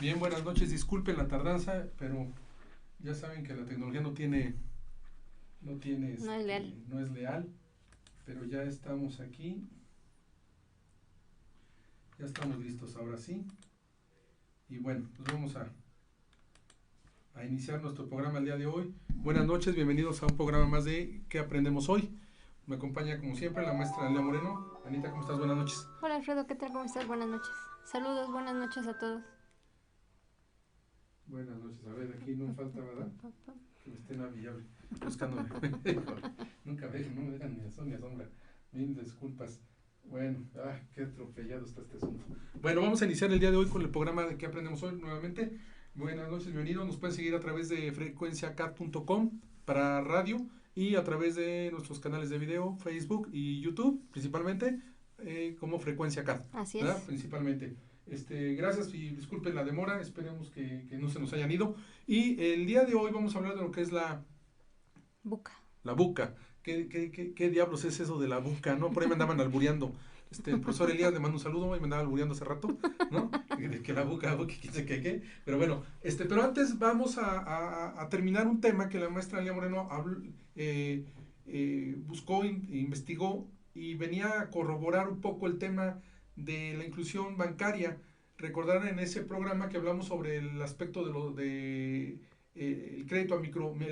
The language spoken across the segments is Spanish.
Bien, buenas noches. Disculpen la tardanza, pero ya saben que la tecnología No es leal. no es leal, pero ya estamos aquí, ya estamos listos ahora sí. Y bueno, pues vamos a iniciar nuestro programa el día de hoy. Buenas noches, bienvenidos a un programa más de ¿Qué aprendemos hoy? Me acompaña como siempre la maestra Lea Moreno. Anita, ¿cómo estás? Buenas noches. Hola Alfredo, ¿qué tal? ¿Cómo estás? Buenas noches. Saludos, buenas noches a todos. Buenas noches. A ver, aquí no falta, ¿verdad? Que me estén buscándome. Nunca no me dejan ni a sol ni a sombra. Mil disculpas. Bueno, qué atropellado está este asunto. Bueno, vamos a iniciar el día de hoy con el programa de ¿Qué aprendemos hoy? Nuevamente, buenas noches, bienvenidos. Nos pueden seguir a través de frecuenciacat.com para radio y a través de nuestros canales de video, Facebook y YouTube, principalmente como Frecuencia Cat. Así ¿verdad? es. Principalmente. Gracias y disculpen la demora, esperemos que no se nos hayan ido. Y el día de hoy vamos a hablar de lo que es la buca. ¿Qué diablos es eso de la buca? ¿No? Por ahí me andaban albureando. El profesor Elías le mando un saludo y me andaba albureando hace rato, ¿no? Que la buca, quién sé qué. Pero bueno, pero antes vamos a terminar un tema que la maestra Elia Moreno buscó, investigó y venía a corroborar un poco el tema de la inclusión bancaria. Recordar en ese programa que hablamos sobre el aspecto el crédito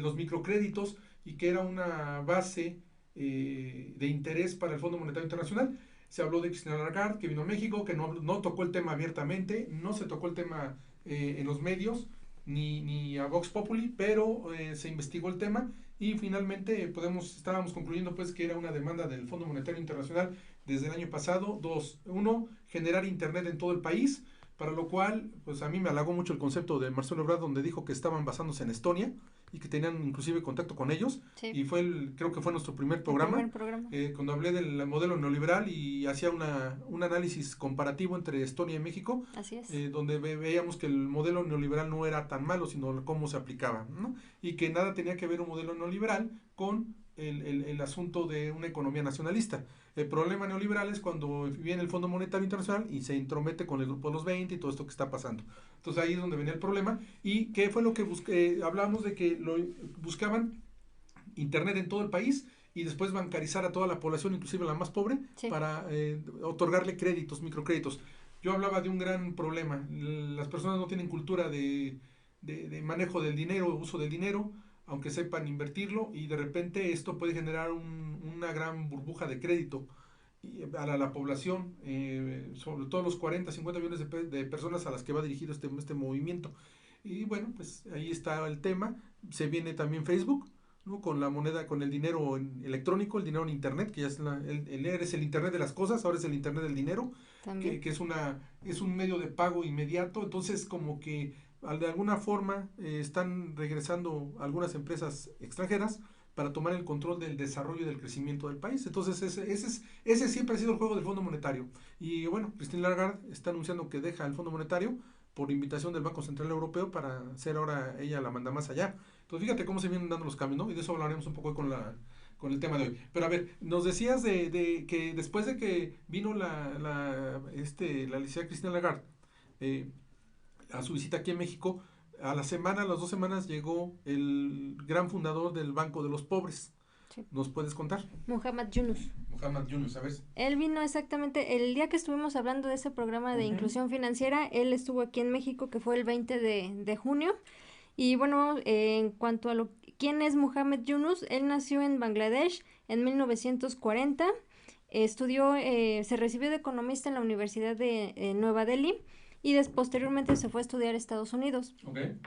los microcréditos y que era una base de interés para el Fondo Monetario Internacional. Se habló de Christine Lagarde, que vino a México, que no tocó el tema abiertamente, no se tocó el tema en los medios, ni a Vox Populi, pero se investigó el tema y finalmente estábamos concluyendo pues que era una demanda del Fondo Monetario Internacional desde el año pasado. Uno, generar internet en todo el país, para lo cual, pues a mí me halagó mucho el concepto de Marcelo Ebrard, donde dijo que estaban basándose en Estonia y que tenían inclusive contacto con ellos. Sí. Y creo que fue nuestro primer programa. Cuando hablé del modelo neoliberal y hacía un análisis comparativo entre Estonia y México. Así es. Donde veíamos que el modelo neoliberal no era tan malo, sino cómo se aplicaba, ¿no? Y que nada tenía que ver un modelo neoliberal con el asunto de una economía nacionalista. El problema neoliberal es cuando viene el Fondo Monetario Internacional y se intromete con el Grupo de los 20 y todo esto que está pasando. Entonces ahí es donde venía el problema. ¿Y qué fue lo que hablamos de que buscaban internet en todo el país y después bancarizar a toda la población, inclusive la más pobre, sí, para otorgarle créditos, microcréditos? Yo hablaba de un gran problema. Las personas no tienen cultura de manejo del dinero, uso del dinero, aunque sepan invertirlo, y de repente esto puede generar una gran burbuja de crédito a la población, sobre todo los 40, 50 millones de personas a las que va dirigido este movimiento. Y bueno, pues ahí está el tema. Se viene también Facebook, ¿no? Con la moneda, con el dinero electrónico, el dinero en internet, que ya es es el internet de las cosas, ahora es el internet del dinero, que es un medio de pago inmediato. Entonces como que de alguna forma están regresando algunas empresas extranjeras para tomar el control del desarrollo y del crecimiento del país. Entonces ese siempre ha sido el juego del Fondo Monetario. Y bueno, Christine Lagarde está anunciando que deja el Fondo Monetario por invitación del Banco Central Europeo para ser ahora ella la manda más allá. Entonces fíjate cómo se vienen dando los cambios, ¿no? Y de eso hablaremos un poco con el tema de hoy. Pero a ver, nos decías de que después de que vino la licenciada Christine Lagarde a su visita aquí en México, a las 2 semanas llegó el gran fundador del Banco de los Pobres. Sí. ¿Nos puedes contar? Muhammad Yunus, a ver. Él vino exactamente el día que estuvimos hablando de ese programa de inclusión financiera. Él estuvo aquí en México, que fue el 20 de junio. Y bueno, en cuanto a quién es Muhammad Yunus, él nació en Bangladesh en 1940. Estudió, se recibió de economista en la Universidad de Nueva Delhi y posteriormente se fue a estudiar a Estados Unidos. Okay.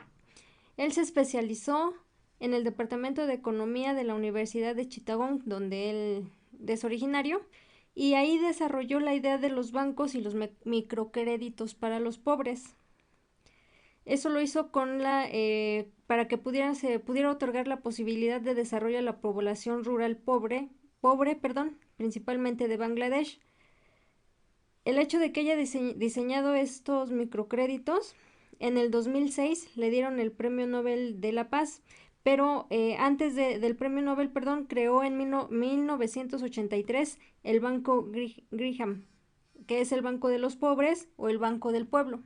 Él se especializó en el Departamento de Economía de la Universidad de Chittagong, donde él es originario, y ahí desarrolló la idea de los bancos y los microcréditos para los pobres. Eso lo hizo para que se pudiera otorgar la posibilidad de desarrollo a la población rural pobre, principalmente de Bangladesh. El hecho de que haya diseñado estos microcréditos, en el 2006 le dieron el Premio Nobel de la Paz, pero antes del Premio Nobel, creó en 1983 el Banco Graham, que es el Banco de los Pobres o el Banco del Pueblo.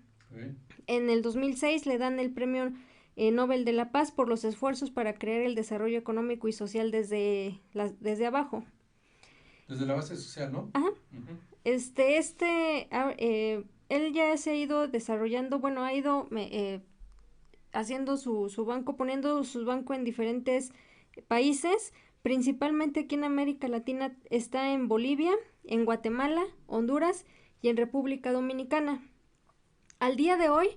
en el 2006 le dan el premio Nobel de la Paz por los esfuerzos para crear el desarrollo económico y social desde abajo. Desde la base social, ¿no? Ajá. Uh-huh. Él ya se ha ido desarrollando, bueno, ha ido haciendo su banco, poniendo su banco en diferentes países, principalmente aquí en América Latina está en Bolivia, en Guatemala, Honduras y en República Dominicana. Al día de hoy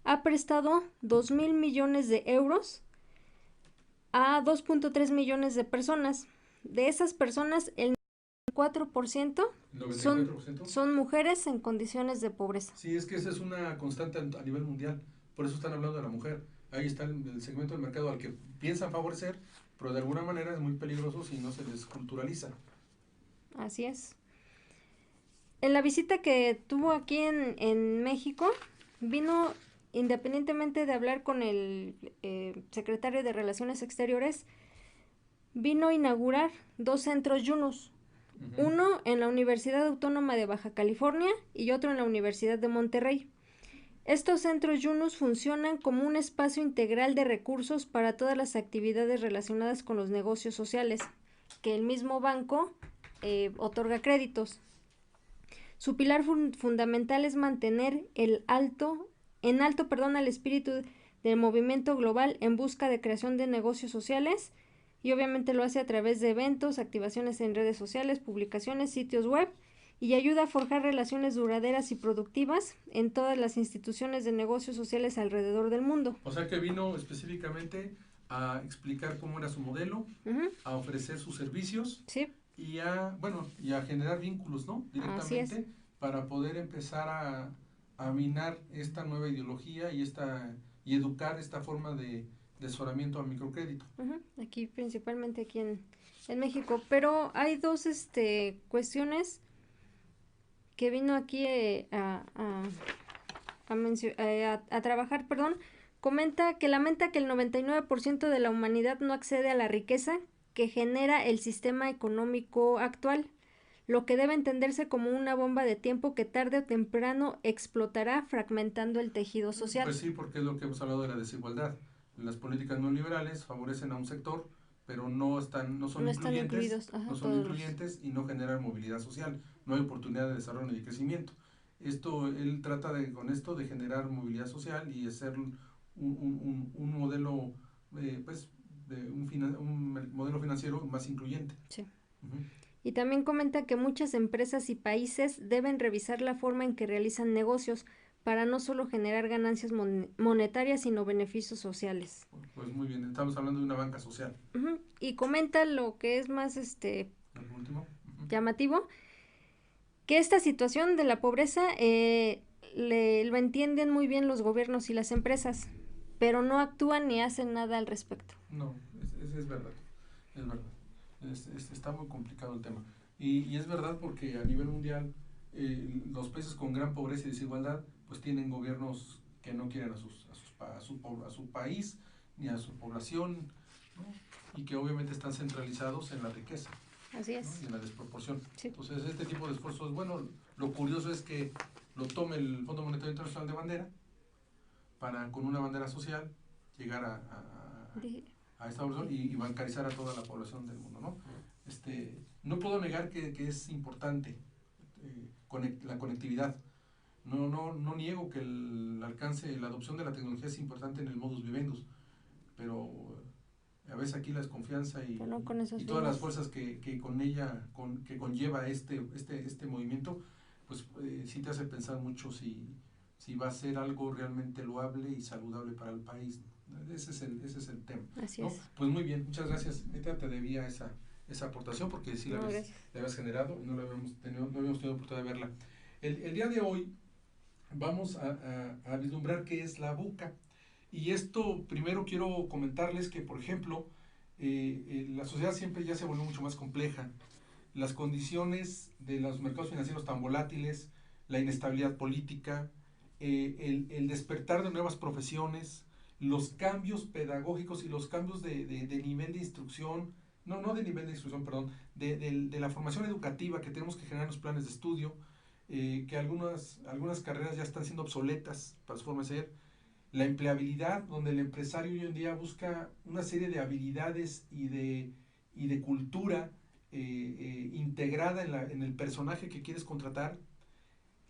ha prestado 2,000 millones de euros a 2.3 millones de personas. De esas personas, el 4% son mujeres en condiciones de pobreza. Sí, es que esa es una constante a nivel mundial. Por eso están hablando de la mujer. Ahí está el segmento del mercado al que piensan favorecer, pero de alguna manera es muy peligroso si no se les culturaliza. Así es. En la visita que tuvo aquí en México, vino, independientemente de hablar con el secretario de Relaciones Exteriores, vino a inaugurar 2 centros Yunus. Uh-huh. Uno en la Universidad Autónoma de Baja California y otro en la Universidad de Monterrey. Estos centros Yunus funcionan como un espacio integral de recursos para todas las actividades relacionadas con los negocios sociales, que el mismo banco otorga créditos. Su pilar fundamental es mantener en alto al espíritu del movimiento global en busca de creación de negocios sociales, y obviamente lo hace a través de eventos, activaciones en redes sociales, publicaciones, sitios web, y ayuda a forjar relaciones duraderas y productivas en todas las instituciones de negocios sociales alrededor del mundo. O sea que vino específicamente a explicar cómo era su modelo, uh-huh, a ofrecer sus servicios, sí, y a generar vínculos, ¿no? Directamente, para poder empezar a minar esta nueva ideología y educar esta forma de asesoramiento al microcrédito. Uh-huh. Aquí, principalmente aquí en México. Pero hay dos cuestiones que vino aquí a trabajar, lamenta que el 99% de la humanidad no accede a la riqueza que genera el sistema económico actual, lo que debe entenderse como una bomba de tiempo que tarde o temprano explotará, fragmentando el tejido social. Pues sí, porque es lo que hemos hablado de la desigualdad. Las políticas neoliberales favorecen a un sector, pero no son incluyentes y no generan movilidad social. No hay oportunidad de desarrollo ni de crecimiento. Él trata con esto de generar movilidad social y hacer un modelo, un modelo financiero más incluyente. Sí. Uh-huh. Y también comenta que muchas empresas y países deben revisar la forma en que realizan negocios para no solo generar ganancias monetarias, sino beneficios sociales. Pues muy bien, estamos hablando de una banca social. Uh-huh. Y comenta lo que es más llamativo, que esta situación de la pobreza lo entienden muy bien los gobiernos y las empresas, pero no actúan ni hacen nada al respecto. No, es verdad, es verdad. Está muy complicado el tema. Y es verdad porque a nivel mundial los países con gran pobreza y desigualdad pues tienen gobiernos que no quieren a su país ni a su población, ¿no? Y que obviamente están centralizados en la riqueza. Así es. ¿no? Y en la desproporción. Sí. Entonces este tipo de esfuerzos, bueno, lo curioso es que lo tome el Fondo Monetario Internacional de bandera para con una bandera social llegar a esta población y bancarizar a toda la población del mundo, ¿no? No puedo negar que es importante la conectividad. No niego que el alcance, la adopción de la tecnología es importante en el modus vivendus, pero a veces aquí la desconfianza y todas las fuerzas que conlleva este movimiento, pues sí te hace pensar mucho si va a ser algo realmente loable y saludable para el país, ¿no? Ese es el tema. Así ¿no? es. Pues muy bien, muchas gracias. Neta, te debía esa aportación porque sí la habías generado y no habíamos tenido oportunidad de verla. El día de hoy vamos a vislumbrar qué es la VUCA. Y esto primero quiero comentarles que, por ejemplo, la sociedad siempre ya se volvió mucho más compleja. Las condiciones de los mercados financieros tan volátiles, la inestabilidad política, el despertar de nuevas profesiones, los cambios pedagógicos y los cambios de nivel de instrucción, no de nivel de instrucción, perdón, de la formación educativa que tenemos que generar en los planes de estudio, que algunas carreras ya están siendo obsoletas para su forma de ser, la empleabilidad, donde el empresario hoy en día busca una serie de habilidades y de cultura integrada en el personaje que quieres contratar,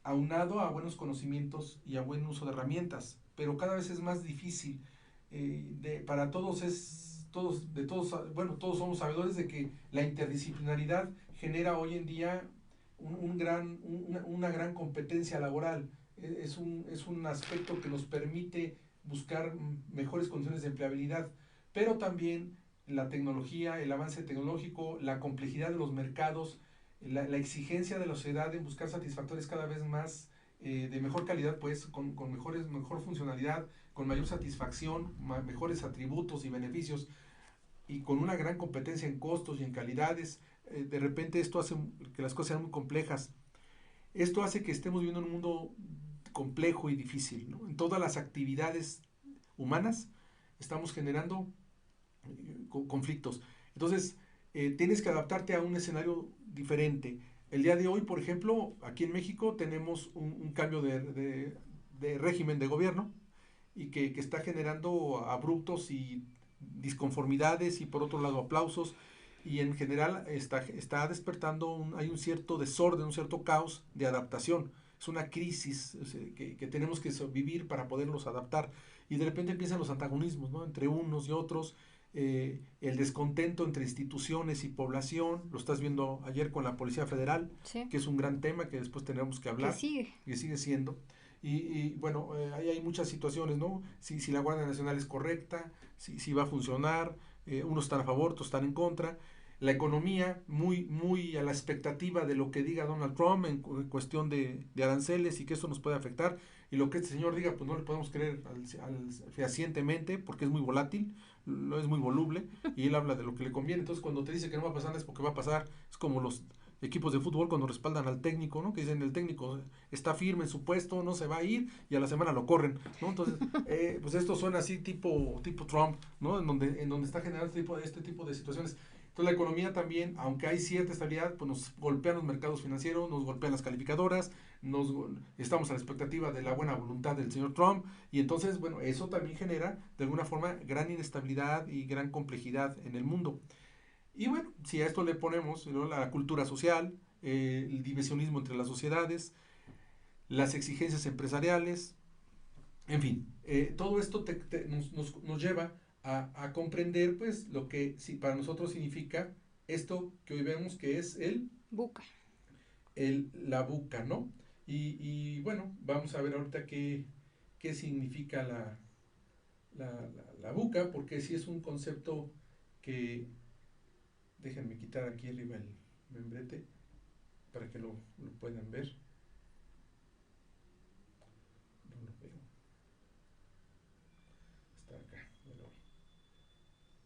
aunado a buenos conocimientos y a buen uso de herramientas, pero cada vez es más difícil. Para todos todos somos sabedores de que la interdisciplinaridad genera hoy en día una gran competencia laboral. Es un aspecto que nos permite buscar mejores condiciones de empleabilidad, pero también la tecnología, el avance tecnológico, la complejidad de los mercados, la exigencia de la sociedad en buscar satisfactores cada vez más de mejor calidad, pues con mejor funcionalidad, con mayor satisfacción, mejores atributos y beneficios, y con una gran competencia en costos y en calidades. De repente esto hace que las cosas sean muy complejas. Esto hace que estemos viviendo en un mundo complejo y difícil, ¿no? En todas las actividades humanas estamos generando conflictos. Entonces, tienes que adaptarte a un escenario diferente. El día de hoy, por ejemplo, aquí en México tenemos un cambio de régimen de gobierno y que está generando abruptos y disconformidades y por otro lado aplausos, y en general está despertando, hay un cierto desorden, un cierto caos de adaptación. Es una crisis, o sea, que tenemos que vivir para poderlos adaptar, y de repente empiezan los antagonismos, ¿no? Entre unos y otros, el descontento entre instituciones y población. Lo estás viendo ayer con la Policía Federal, Sí. que es un gran tema que después tendremos que Que hablar, sigue. y sigue siendo. Y bueno, ahí hay muchas situaciones, ¿no? Si la Guardia Nacional es correcta, si va a funcionar, unos están a favor, otros están en contra. La economía, muy a la expectativa de lo que diga Donald Trump en cuestión de aranceles y que eso nos puede afectar. Y lo que este señor diga, pues no le podemos creer fehacientemente porque es muy volátil, no es muy voluble, y él habla de lo que le conviene. Entonces, cuando te dice que no va a pasar, es porque va a pasar. Es como los equipos de fútbol cuando respaldan al técnico, ¿no? Que dicen el técnico está firme en su puesto, no se va a ir, y a la semana lo corren, ¿no? Entonces, pues esto suena así tipo Trump, ¿no? En donde está generando este tipo de situaciones. Entonces la economía también, aunque hay cierta estabilidad, pues nos golpean los mercados financieros, nos golpean las calificadoras, estamos a la expectativa de la buena voluntad del señor Trump, y entonces, bueno, eso también genera de alguna forma gran inestabilidad y gran complejidad en el mundo. Y bueno, si a esto le ponemos, ¿no?, la cultura social, el divisionismo entre las sociedades, las exigencias empresariales, en fin, todo esto nos lleva a comprender pues lo que para nosotros significa esto que hoy vemos que es Buca. la buca, ¿no? Bueno, vamos a ver ahorita qué significa la buca, porque sí es un concepto que, déjenme quitar aquí arriba el membrete para que lo puedan ver. No lo veo. Está acá.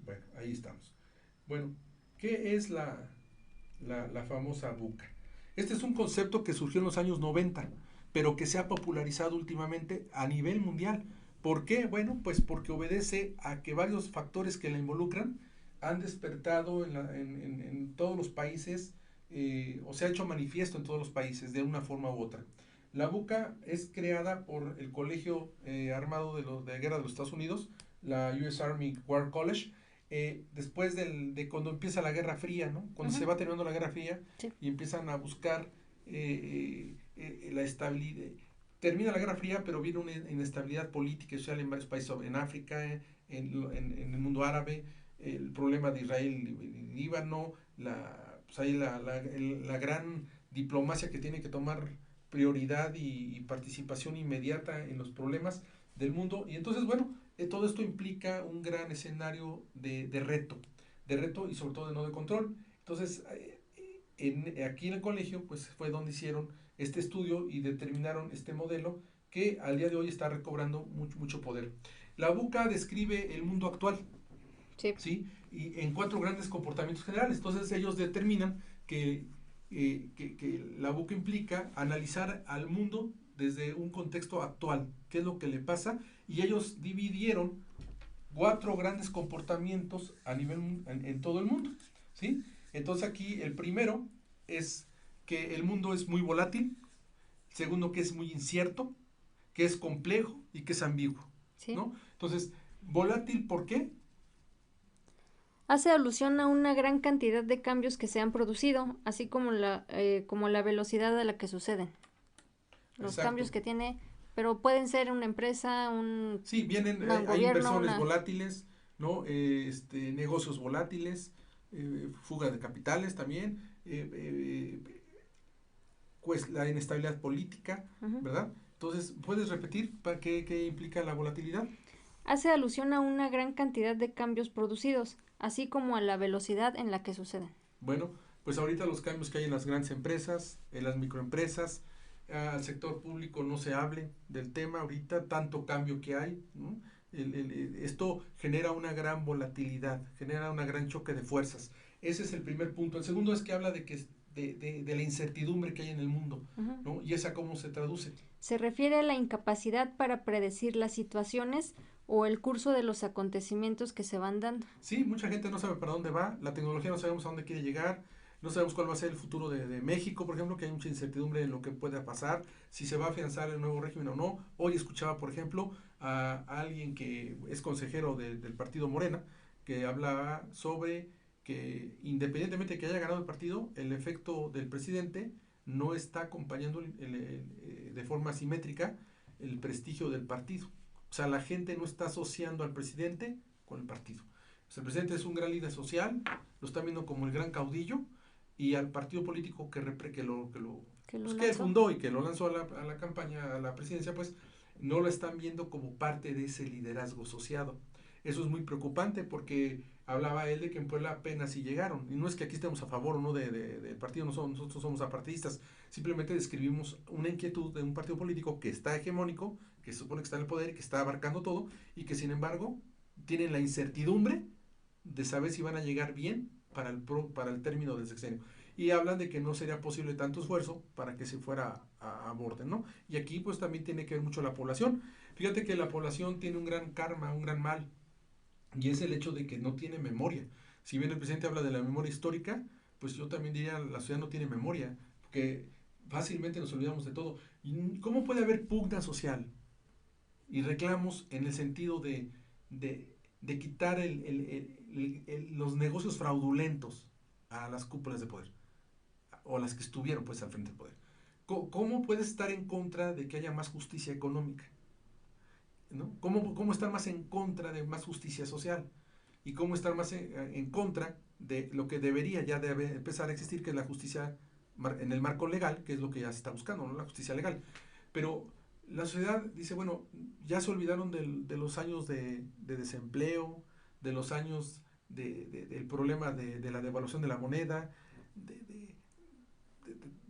Bueno, ahí estamos. Bueno, ¿qué es la famosa buca? Este es un concepto que surgió en los años 90, pero que se ha popularizado últimamente a nivel mundial. ¿Por qué? Bueno, pues porque obedece a que varios factores que la involucran han despertado en todos los países, o se ha hecho manifiesto en todos los países de una forma u otra. La buca es creada por el Colegio Armado de Guerra de los Estados Unidos, la US Army War College, después de cuando empieza la Guerra Fría, ¿no? Cuando se va terminando la Guerra Fría, Sí. y empiezan a buscar la estabilidad. Termina la Guerra Fría, pero viene una inestabilidad política y social en varios países, en África, en el mundo árabe, el problema de Israel y Líbano, pues ahí la gran diplomacia que tiene que tomar prioridad y participación inmediata en los problemas del mundo. Y entonces, bueno, todo esto implica un gran escenario de reto y sobre todo de no de control. Entonces, aquí en el colegio, pues fue donde hicieron este estudio y determinaron este modelo que al día de hoy está recobrando mucho poder. La buca describe el mundo actual, Sí. ¿sí? Y en 4 grandes comportamientos generales. Entonces ellos determinan que la buca implica analizar al mundo desde un contexto actual, qué es lo que le pasa, y ellos dividieron 4 grandes comportamientos a nivel en todo el mundo, ¿sí? Entonces aquí el primero es que el mundo es muy volátil, segundo que es muy incierto, que es complejo y que es ambiguo, Sí. ¿no? Entonces, volátil, ¿por qué? Hace alusión a una gran cantidad de cambios que se han producido, así como la velocidad a la que suceden. Los cambios Exacto. que tiene, pero pueden ser una empresa, Sí, vienen, un hay gobierno, inversiones volátiles, ¿no? Negocios volátiles, fuga de capitales también, pues la inestabilidad política, uh-huh. ¿verdad? Entonces, ¿puedes repetir para qué implica la volatilidad? Hace alusión a una gran cantidad de cambios producidos, así como a la velocidad en la que suceden. Bueno, pues ahorita los cambios que hay en las grandes empresas, en las microempresas, al sector público no se hable del tema ahorita, tanto cambio que hay, ¿no? Esto genera una gran volatilidad, genera un gran choque de fuerzas. Ese es el primer punto. El segundo es que habla de la incertidumbre que hay en el mundo, Uh-huh. ¿no? ¿Y esa cómo se traduce? Se refiere a la incapacidad para predecir las situaciones o el curso de los acontecimientos que se van dando. Sí, mucha gente no sabe para dónde va, la tecnología no sabemos a dónde quiere llegar, no sabemos cuál va a ser el futuro de México, por ejemplo, que hay mucha incertidumbre en lo que pueda pasar, si se va a afianzar el nuevo régimen o no. Hoy escuchaba, por ejemplo, a alguien que es consejero del partido Morena, que hablaba sobre que independientemente de que haya ganado el partido, el efecto del presidente no está acompañando de forma simétrica el prestigio del partido. O sea, la gente no está asociando al presidente con el partido. Pues el presidente es un gran líder social, lo están viendo como el gran caudillo, y al partido político Que lo pues que él lanzó. fundó y que lo lanzó a la campaña, a la presidencia, pues no lo están viendo como parte de ese liderazgo asociado. Eso es muy preocupante porque hablaba él de que en Puebla apenas si llegaron. Y no es que aquí estemos a favor o no del partido, no somos, nosotros somos apartidistas. Simplemente describimos una inquietud de un partido político que está hegemónico, que se supone que está en el poder y que está abarcando todo, y que sin embargo tienen la incertidumbre de saber si van a llegar bien para el término del sexenio. Y hablan de que no sería posible tanto esfuerzo para que se fuera a borde, ¿no? Y aquí pues también tiene que ver mucho la población. Fíjate que la población tiene un gran karma, un gran mal, y es el hecho de que no tiene memoria. Si bien el presidente habla de la memoria histórica, pues yo también diría la sociedad no tiene memoria, porque fácilmente nos olvidamos de todo. ¿Y cómo puede haber pugna social y reclamos en el sentido de, de quitar los negocios fraudulentos a las cúpulas de poder, o a las que estuvieron pues al frente del poder? ¿Cómo puedes estar en contra de que haya más justicia económica? ¿No? ¿Cómo estar más en contra de más justicia social? ¿Y cómo estar más en contra de lo que debería ya de empezar a existir, que es la justicia en el marco legal, que es lo que ya se está buscando, ¿no? La justicia legal? Pero la sociedad dice, bueno, ya se olvidaron de los años de desempleo, de los años del problema de la devaluación de la moneda, de,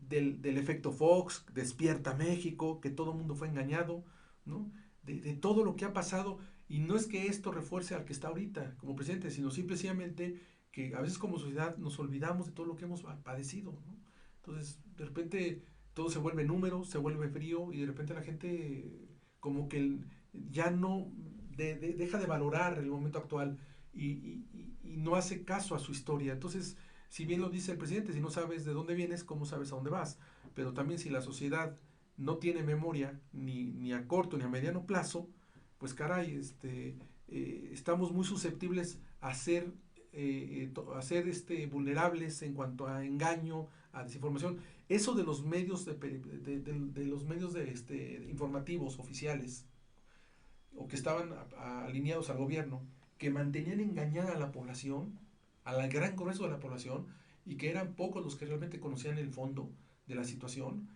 de, del efecto Fox, Despierta México, que todo el mundo fue engañado, ¿no? De todo lo que ha pasado. Y no es que esto refuerce al que está ahorita como presidente, sino simplemente que a veces como sociedad nos olvidamos de todo lo que hemos padecido, ¿no? Entonces, de repente todo se vuelve número, se vuelve frío, y de repente la gente como que ya no deja de valorar el momento actual, y no hace caso a su historia. Entonces, si bien lo dice el presidente, si no sabes de dónde vienes, ¿cómo sabes a dónde vas? Pero también si la sociedad no tiene memoria ni a corto ni a mediano plazo, pues caray, estamos muy susceptibles a ser vulnerables en cuanto a engaño, a desinformación. Eso de los medios de los medios informativos oficiales, o que estaban alineados al gobierno, que mantenían engañada a la población, al gran grueso de la población, y que eran pocos los que realmente conocían el fondo de la situación.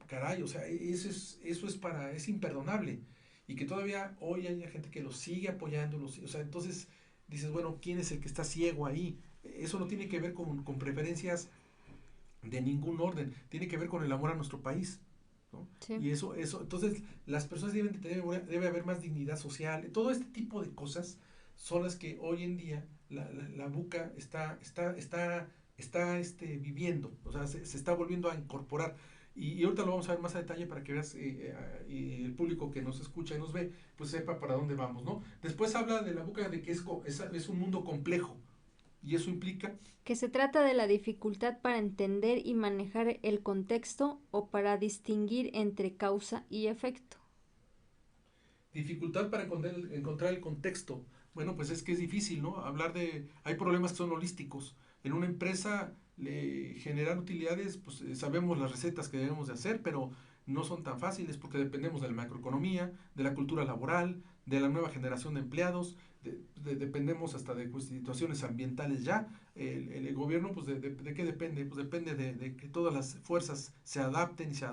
Caray, o sea, es imperdonable. Y que todavía hoy hay gente que los sigue apoyando, o sea, entonces dices, bueno, ¿quién es el que está ciego ahí? Eso no tiene que ver con preferencias de ningún orden, tiene que ver con el amor a nuestro país, ¿no? Sí. Y entonces las personas deben de tener memoria, debe haber más dignidad social, todo este tipo de cosas son las que hoy en día la buca está viviendo, o sea, se está volviendo a incorporar. Y ahorita lo vamos a ver más a detalle para que veas, y el público que nos escucha y nos ve, pues sepa para dónde vamos, ¿no? Después habla de la buca de que es un mundo complejo, y eso implica Que se trata de la dificultad para entender y manejar el contexto o para distinguir entre causa y efecto. Dificultad para encontrar el contexto. Bueno, pues es que es difícil, ¿no? Hablar de... Hay problemas que son holísticos. En una empresa generar utilidades, pues sabemos las recetas que debemos de hacer, pero no son tan fáciles porque dependemos de la macroeconomía, de la cultura laboral, de la nueva generación de empleados, dependemos hasta de pues, situaciones ambientales ya. El gobierno, pues, de qué depende? Pues depende de que todas las fuerzas se adapten y se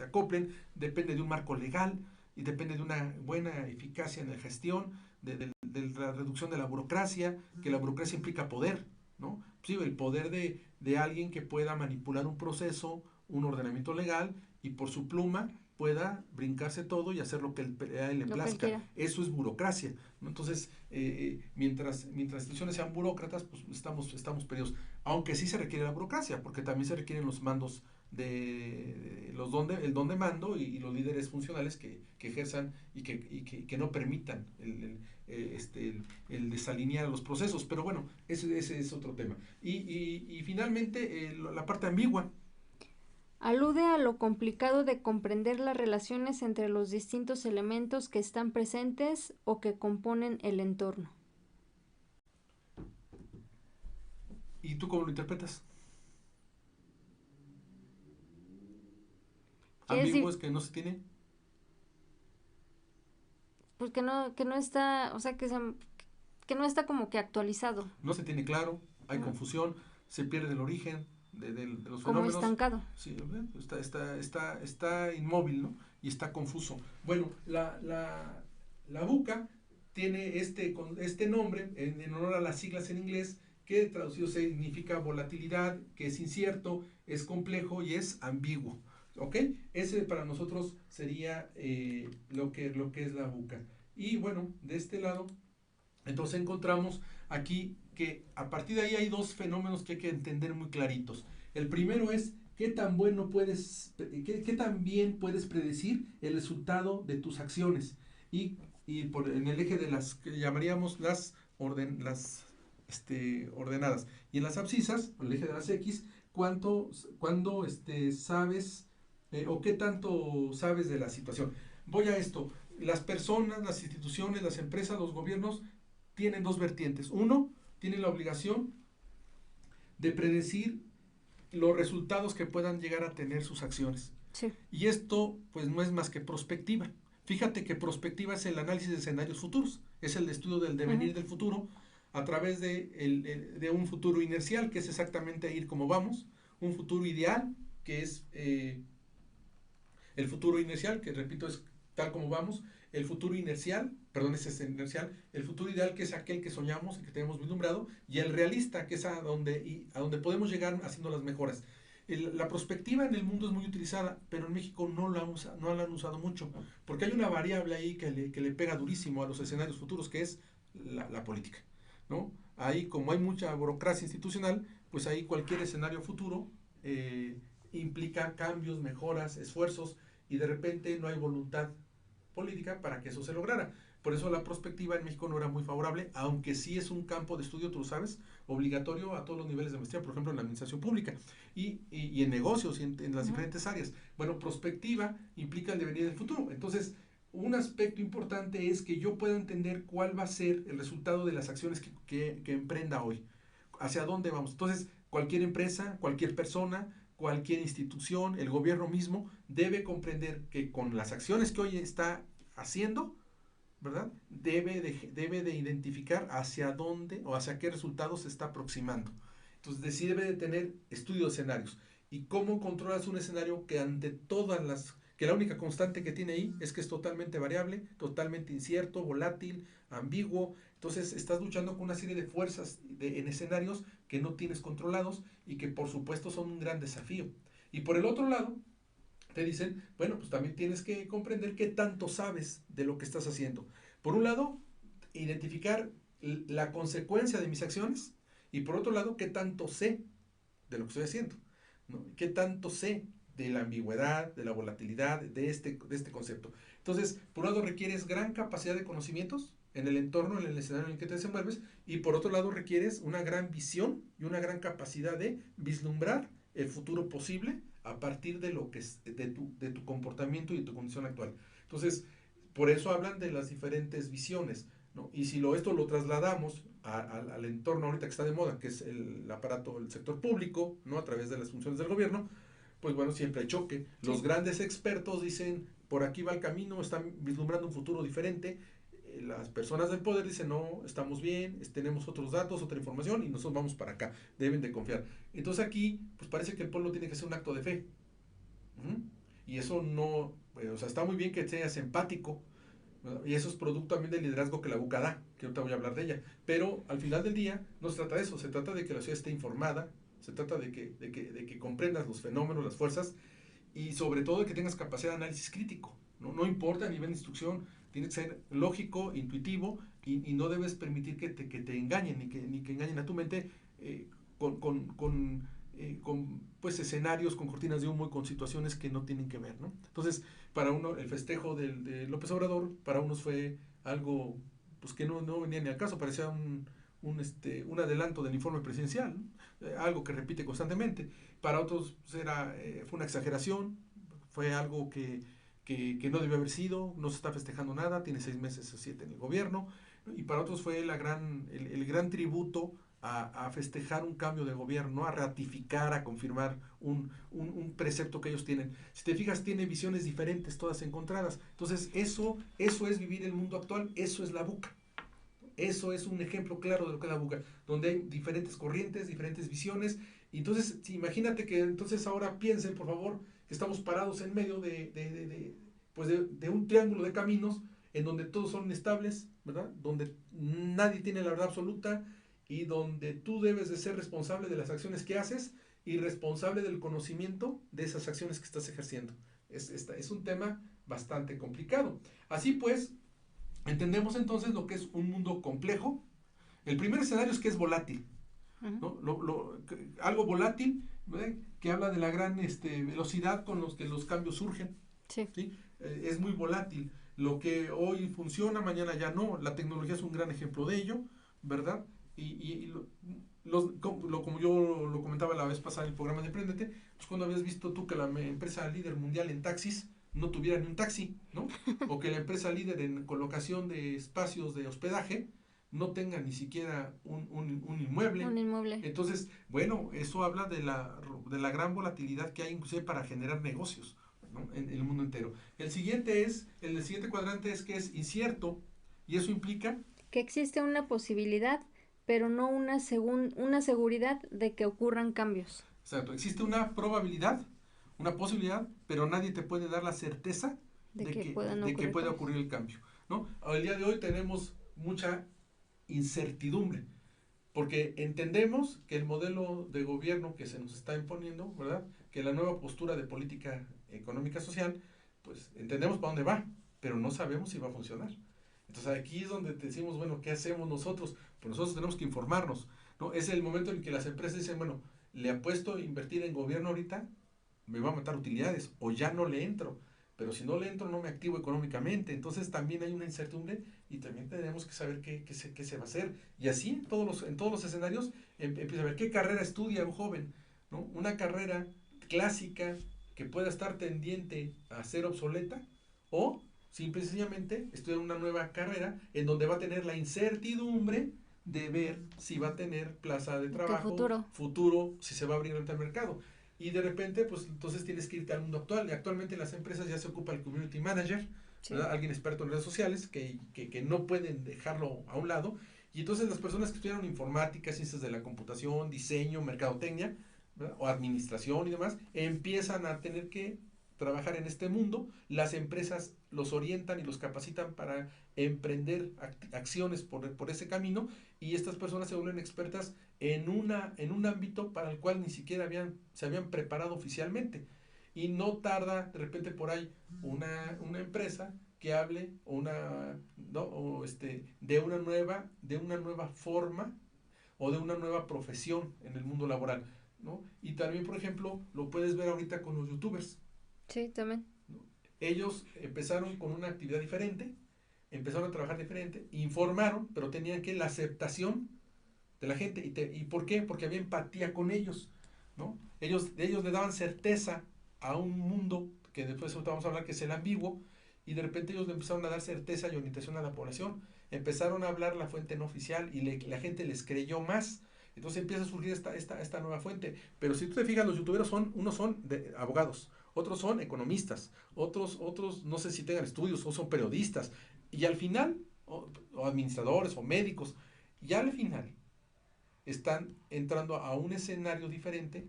acoplen, depende de un marco legal y depende de una buena eficacia en la gestión, de la reducción de la burocracia, que la burocracia implica poder, ¿no? Sí, el poder de alguien que pueda manipular un proceso, un ordenamiento legal y por su pluma pueda brincarse todo y hacer lo que a él le lo que él plazca. quiera. Eso es burocracia, ¿no? Entonces, mientras instituciones sean burócratas, pues estamos perdidos. Aunque sí se requiere la burocracia, porque también se requieren los mandos el don de mando y los líderes funcionales que ejerzan y que no permitan el desalinear los procesos. Pero bueno, ese es otro tema. Y finalmente, la parte ambigua. Alude a lo complicado de comprender las relaciones entre los distintos elementos que están presentes o que componen el entorno. ¿Y tú cómo lo interpretas? Ambiguo es que no se tiene. Pues que no está, o sea, que no está como que actualizado. No se tiene claro, hay Ajá. confusión, se pierde el origen de los Como fenómenos. estancado. Sí, está inmóvil, ¿no? Y está confuso. Bueno, la buca tiene este nombre en honor a las siglas en inglés que traducido significa volatilidad, que es incierto, es complejo y es ambiguo. ¿Ok? Ese para nosotros sería lo que es la buca. Y bueno, de este lado, entonces encontramos aquí que a partir de ahí hay dos fenómenos que hay que entender muy claritos. El primero es qué tan bien puedes predecir el resultado de tus acciones. En el eje de las que llamaríamos las ordenadas. Y en las abscisas, el eje de las X, cuando sabes o qué tanto sabes de la situación. Voy a esto. Las personas, las instituciones, las empresas, los gobiernos tienen dos vertientes. Uno, tienen la obligación de predecir los resultados que puedan llegar a tener sus acciones. Sí. Y esto, pues, no es más que prospectiva. Fíjate que prospectiva es el análisis de escenarios futuros, es el estudio del devenir del futuro a través de un futuro inercial, que es exactamente ir como vamos, un futuro ideal, que es el futuro inercial, que repito es tal como vamos, el futuro inercial, perdón, ese es el inercial, el futuro ideal que es aquel que soñamos, el que tenemos vislumbrado, y el realista, que es a donde podemos llegar haciendo las mejoras. La prospectiva en el mundo es muy utilizada, pero en México no la han usado mucho, porque hay una variable ahí que le pega durísimo a los escenarios futuros, que es la política, ¿no? Ahí, como hay mucha burocracia institucional, pues ahí cualquier escenario futuro implica cambios, mejoras, esfuerzos, y de repente no hay voluntad política para que eso se lograra. Por eso la prospectiva en México no era muy favorable, aunque sí es un campo de estudio, tú lo sabes, obligatorio a todos los niveles de maestría, por ejemplo en la administración pública y en negocios y en las diferentes áreas. Bueno, prospectiva implica el devenir del futuro. Entonces, un aspecto importante es que yo pueda entender cuál va a ser el resultado de las acciones que emprenda hoy, hacia dónde vamos. Entonces, cualquier empresa, cualquier persona, cualquier institución, el gobierno mismo, debe comprender que con las acciones que hoy está haciendo, ¿verdad? Debe de identificar hacia dónde o hacia qué resultados se está aproximando. Entonces, sí debe de tener estudio de escenarios. ¿Y cómo controlas un escenario que ante que la única constante que tiene ahí es que es totalmente variable, totalmente incierto, volátil, ambiguo? Entonces estás luchando con una serie de fuerzas en escenarios que no tienes controlados y que por supuesto son un gran desafío. Y por el otro lado, te dicen, bueno, pues también tienes que comprender qué tanto sabes de lo que estás haciendo. Por un lado, identificar la consecuencia de mis acciones y por otro lado, qué tanto sé de lo que estoy haciendo, ¿no? ¿Qué tanto sé de la ambigüedad, de la volatilidad, de este concepto? Entonces, por un lado requieres gran capacidad de conocimientos en el entorno, en el escenario en el que te desenvuelves, y por otro lado requieres una gran visión y una gran capacidad de vislumbrar el futuro posible a partir de lo que es de tu comportamiento y de tu condición actual. Entonces, Por eso hablan de las diferentes visiones, ¿no? Y si esto lo trasladamos al entorno ahorita que está de moda, que es el aparato del sector público, ¿no? A través de las funciones del gobierno, pues bueno, siempre hay choque. Los grandes expertos dicen, por aquí va el camino, están vislumbrando un futuro diferente. Las personas del poder dicen, no, estamos bien, tenemos otros datos, otra información y nosotros vamos para acá, deben de confiar. Entonces aquí, pues parece que el pueblo tiene que hacer un acto de fe. ¿Mm? Y eso no, o sea, está muy bien que seas empático, ¿verdad? Y eso es producto también del liderazgo que la UCA da, que ahorita voy a hablar de ella. Pero al final del día no se trata de eso, se trata de que la sociedad esté informada, se trata de que comprendas los fenómenos, las fuerzas y sobre todo de que tengas capacidad de análisis crítico. No importa a nivel de instrucción, tiene que ser lógico, intuitivo y no debes permitir que te engañen ni que engañen a tu mente con pues escenarios, con cortinas de humo y con situaciones que no tienen que ver, ¿no? Entonces, para uno, el festejo de López Obrador, para unos fue algo pues que no venía ni al caso, parecía un adelanto del informe presidencial, ¿no? Algo que repite constantemente. Para otros pues, fue una exageración, fue algo que no debió haber sido, no se está festejando nada, tiene 6 meses o 7 en el gobierno, y para otros fue el gran tributo a festejar un cambio de gobierno, a ratificar, a confirmar un precepto que ellos tienen. Si te fijas, tiene visiones diferentes, todas encontradas. Entonces, eso es vivir el mundo actual, eso es la buca. Eso es un ejemplo claro de lo que es la buca, donde hay diferentes corrientes, diferentes visiones. Y entonces, imagínate que entonces ahora piensen, por favor, que estamos parados en medio de un triángulo de caminos en donde todos son estables, ¿verdad? Donde nadie tiene la verdad absoluta y donde tú debes de ser responsable de las acciones que haces y responsable del conocimiento de esas acciones que estás ejerciendo. Es un tema bastante complicado. Así pues, entendemos entonces lo que es un mundo complejo. El primer escenario es que es volátil, ¿no? Algo volátil, ¿verdad? Que habla de la gran velocidad con los que los cambios surgen. Sí. ¿Sí? Es muy volátil. Lo que hoy funciona, mañana ya no. La tecnología es un gran ejemplo de ello, ¿verdad? Y como yo lo comentaba la vez pasada en el programa de Emprendete, pues cuando habías visto tú que la empresa líder mundial en taxis no tuviera ni un taxi, ¿no? O que la empresa líder en colocación de espacios de hospedaje no tenga ni siquiera un inmueble. Un inmueble. Entonces, bueno, eso habla de la gran volatilidad que hay inclusive para generar negocios, ¿no? En el mundo entero. El siguiente cuadrante es que es incierto y eso implica que existe una posibilidad, pero no una seguridad de que ocurran cambios. Exacto, existe una probabilidad, una posibilidad, pero nadie te puede dar la certeza de que pueda ocurrir el cambio, ¿no? El día de hoy tenemos mucha incertidumbre, porque entendemos que el modelo de gobierno que se nos está imponiendo, ¿verdad? Que la nueva postura de política económica social, pues entendemos para dónde va, pero no sabemos si va a funcionar. Entonces aquí es donde te decimos, bueno, ¿qué hacemos nosotros? Pues nosotros tenemos que informarnos, ¿no? Es el momento en que las empresas dicen, bueno, le apuesto a invertir en gobierno ahorita, me va a matar utilidades, o ya no le entro, pero si no le entro no me activo económicamente, entonces también hay una incertidumbre y también tenemos que saber qué se va a hacer. Y así en todos los escenarios empieza a ver qué carrera estudia un joven, ¿no? Una carrera clásica que pueda estar tendiente a ser obsoleta o simple y sencillamente estudiar una nueva carrera en donde va a tener la incertidumbre de ver si va a tener plaza de trabajo, futuro, si se va a abrir el mercado. Y de repente, pues entonces tienes que irte al mundo actual. Y actualmente en las empresas ya se ocupa el community manager, sí. Alguien experto en redes sociales que no pueden dejarlo a un lado. Y entonces las personas que estudiaron informática, ciencias de la computación, diseño, mercadotecnia, ¿verdad? O administración y demás, empiezan a tener que trabajar en este mundo. Las empresas los orientan y los capacitan para emprender acciones por ese camino y estas personas se vuelven expertas en un ámbito para el cual ni siquiera se habían preparado oficialmente. Y no tarda de repente por ahí una empresa que hable de una nueva forma o de una nueva profesión en el mundo laboral, ¿no? Y también, por ejemplo, lo puedes ver ahorita con los youtubers. Sí, también. ¿No? Ellos empezaron con una actividad diferente, empezaron a trabajar diferente, informaron, pero tenían que la aceptación de la gente. ¿Y por qué? Porque había empatía con ellos, ¿no? Ellos le daban certeza a un mundo que después vamos a hablar que es el ambiguo, y de repente ellos le empezaron a dar certeza y orientación a la población, empezaron a hablar la fuente no oficial y la gente les creyó más. Entonces empieza a surgir esta nueva fuente. Pero si tú te fijas, los youtuberos unos son abogados, otros son economistas, otros no sé si tengan estudios o son periodistas, y al final, o administradores o médicos, y al final están entrando a un escenario diferente,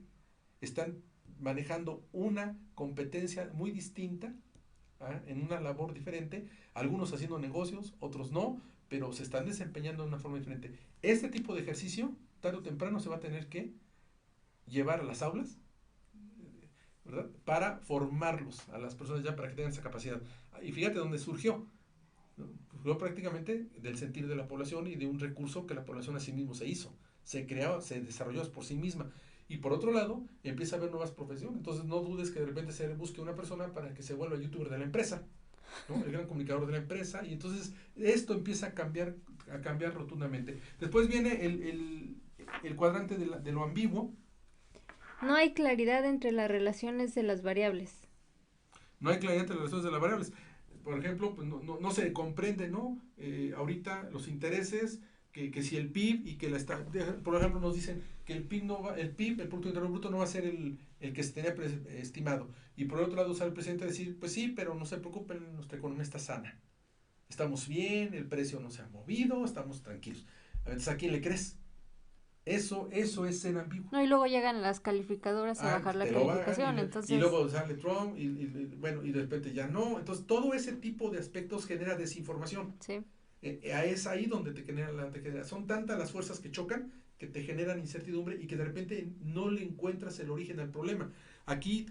están manejando una competencia muy distinta, en una labor diferente, algunos haciendo negocios, otros no, pero se están desempeñando de una forma diferente. Este tipo de ejercicio, tarde o temprano, se va a tener que llevar a las aulas, ¿verdad? Para formarlos a las personas ya para que tengan esa capacidad. Y fíjate dónde surgió. Surgió prácticamente del sentir de la población y de un recurso que la población a sí mismo se hizo. Se creó, se desarrolló por sí misma. Y por otro lado, empieza a haber nuevas profesiones. Entonces no dudes que de repente se busque una persona para que se vuelva youtuber de la empresa, ¿no? El gran comunicador de la empresa. Y entonces esto empieza a cambiar rotundamente. Después viene el cuadrante de lo ambiguo. No hay claridad entre las relaciones de las variables. No hay claridad entre las relaciones de las variables. Por ejemplo, pues no se comprende, ¿no? Ahorita los intereses, que si el PIB y que por ejemplo, nos dicen que el PIB, el Producto Interno Bruto, no va a ser el que se tenía estimado. Y por otro lado sale el presidente a decir, pues sí, pero no se preocupen, nuestra economía está sana. Estamos bien, el precio no se ha movido, estamos tranquilos. Entonces, ¿a quién le crees? Eso es ser ambiguo. No, y luego llegan las calificadoras a bajar la calificación, y luego sale Trump, bueno, y de repente ya no. Entonces, todo ese tipo de aspectos genera desinformación. Sí. Es ahí donde te genera. Son tantas las fuerzas que chocan que te generan incertidumbre y que de repente no le encuentras el origen al problema. Aquí,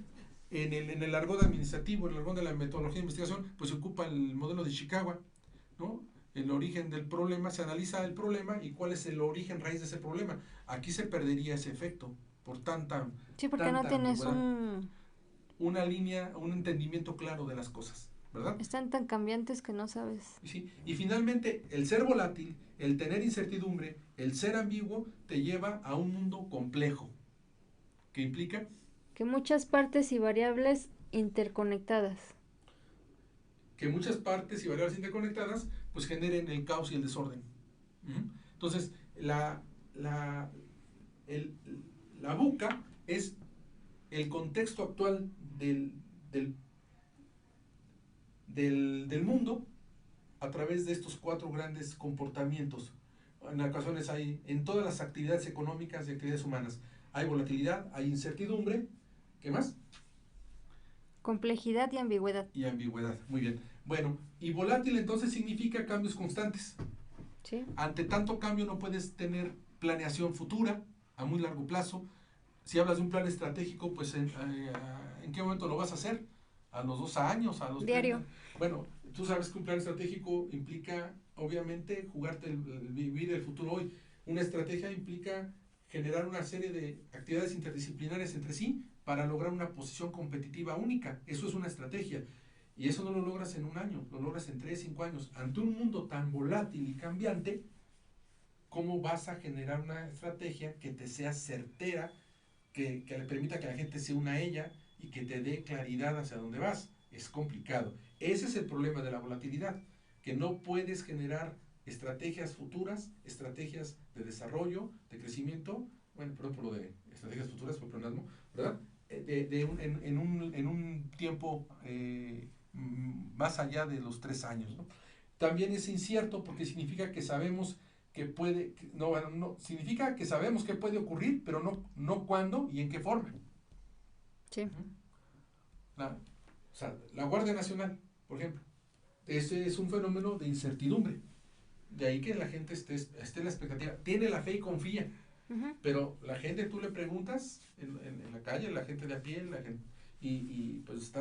en el argot administrativo, en el argot de la metodología de investigación, pues se ocupa el modelo de Chicago, ¿no? El origen del problema, se analiza el problema y cuál es el origen raíz de ese problema. Aquí se perdería ese efecto por tanta. Sí, porque no tienes una línea, un entendimiento claro de las cosas, ¿verdad? Están tan cambiantes que no sabes. Sí, y finalmente, el ser volátil, el tener incertidumbre, el ser ambiguo, te lleva a un mundo complejo. ¿Qué implica? Que muchas partes y variables interconectadas. Que muchas partes y variables interconectadas pues generen el caos y el desorden. Entonces, la VUCA es el contexto actual del mundo a través de estos 4 grandes comportamientos. En ocasiones hay, en todas las actividades económicas y actividades humanas, hay volatilidad, hay incertidumbre. ¿Qué más? Complejidad y ambigüedad. Y ambigüedad, muy bien. Bueno, y volátil entonces significa cambios constantes. Sí. Ante tanto cambio no puedes tener planeación futura a muy largo plazo. Si hablas de un plan estratégico, pues ¿en qué momento lo vas a hacer? ¿A los 2 años? ¿A los diario? 30? Bueno, tú sabes que un plan estratégico implica, obviamente, jugarte vivir el futuro hoy. Una estrategia implica generar una serie de actividades interdisciplinarias entre sí para lograr una posición competitiva única. Eso es una estrategia. Y eso no lo logras en un año, lo logras en 3, 5 años. Ante un mundo tan volátil y cambiante, ¿cómo vas a generar una estrategia que te sea certera, que le permita que la gente se una a ella y que te dé claridad hacia dónde vas? Es complicado. Ese es el problema de la volatilidad, que no puedes generar estrategias futuras, estrategias de desarrollo, de crecimiento, bueno, perdón por lo de estrategias futuras, por pleonasmo, ¿verdad? En un tiempo más allá de los 3 años, ¿no? También es incierto porque significa que sabemos que puede, significa que sabemos que puede ocurrir, pero no cuándo y en qué forma. Sí. La Guardia Nacional, por ejemplo, ese es un fenómeno de incertidumbre. De ahí que la gente esté en la expectativa, tiene la fe y confía. Pero la gente, tú le preguntas en la calle, la gente de a pie, la gente, y pues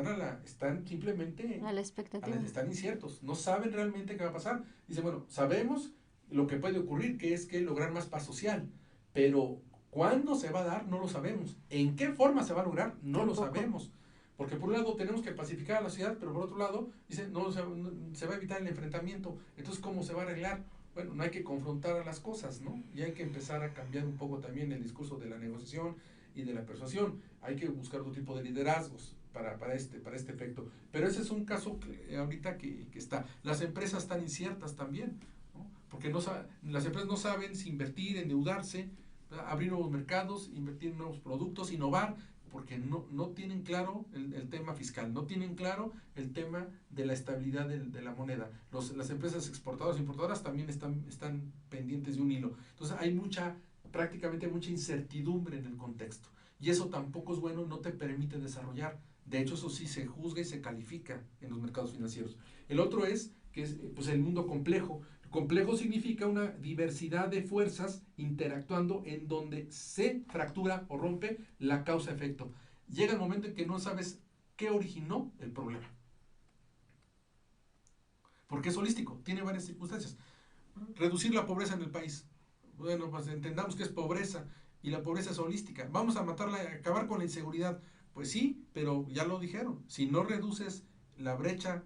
están simplemente a la expectativa. Están inciertos, no saben realmente qué va a pasar. Dice, bueno, sabemos lo que puede ocurrir, que es que lograr más paz social, pero ¿cuándo se va a dar? No lo sabemos. ¿En qué forma se va a lograr? No Tampoco. Lo sabemos. Porque por un lado tenemos que pacificar a la sociedad, pero por otro lado, dice, no se va a evitar el enfrentamiento. Entonces, ¿cómo se va a arreglar? Bueno, no hay que confrontar a las cosas, ¿no? Y hay que empezar a cambiar un poco también el discurso de la negociación y de la persuasión. Hay que buscar otro tipo de liderazgos. para este efecto. Pero ese es un caso que, ahorita que está. Las empresas están inciertas también, ¿no? Porque las empresas no saben si invertir, endeudarse, ¿verdad? Abrir nuevos mercados, invertir en nuevos productos, innovar, porque no tienen claro el tema fiscal, no tienen claro el tema de la estabilidad de la moneda. Las empresas exportadoras e importadoras también están pendientes de un hilo. Entonces hay prácticamente mucha incertidumbre en el contexto. Y eso tampoco es bueno, no te permite desarrollar. De hecho, eso sí se juzga y se califica en los mercados financieros. El otro es que es pues, el mundo complejo. Complejo significa una diversidad de fuerzas interactuando en donde se fractura o rompe la causa-efecto. Llega el momento en que no sabes qué originó el problema. Porque es holístico, tiene varias circunstancias. Reducir la pobreza en el país. Bueno, pues entendamos que es pobreza y la pobreza es holística. Vamos a matarla, a acabar con la inseguridad. Pues sí, pero ya lo dijeron. Si no reduces la brecha,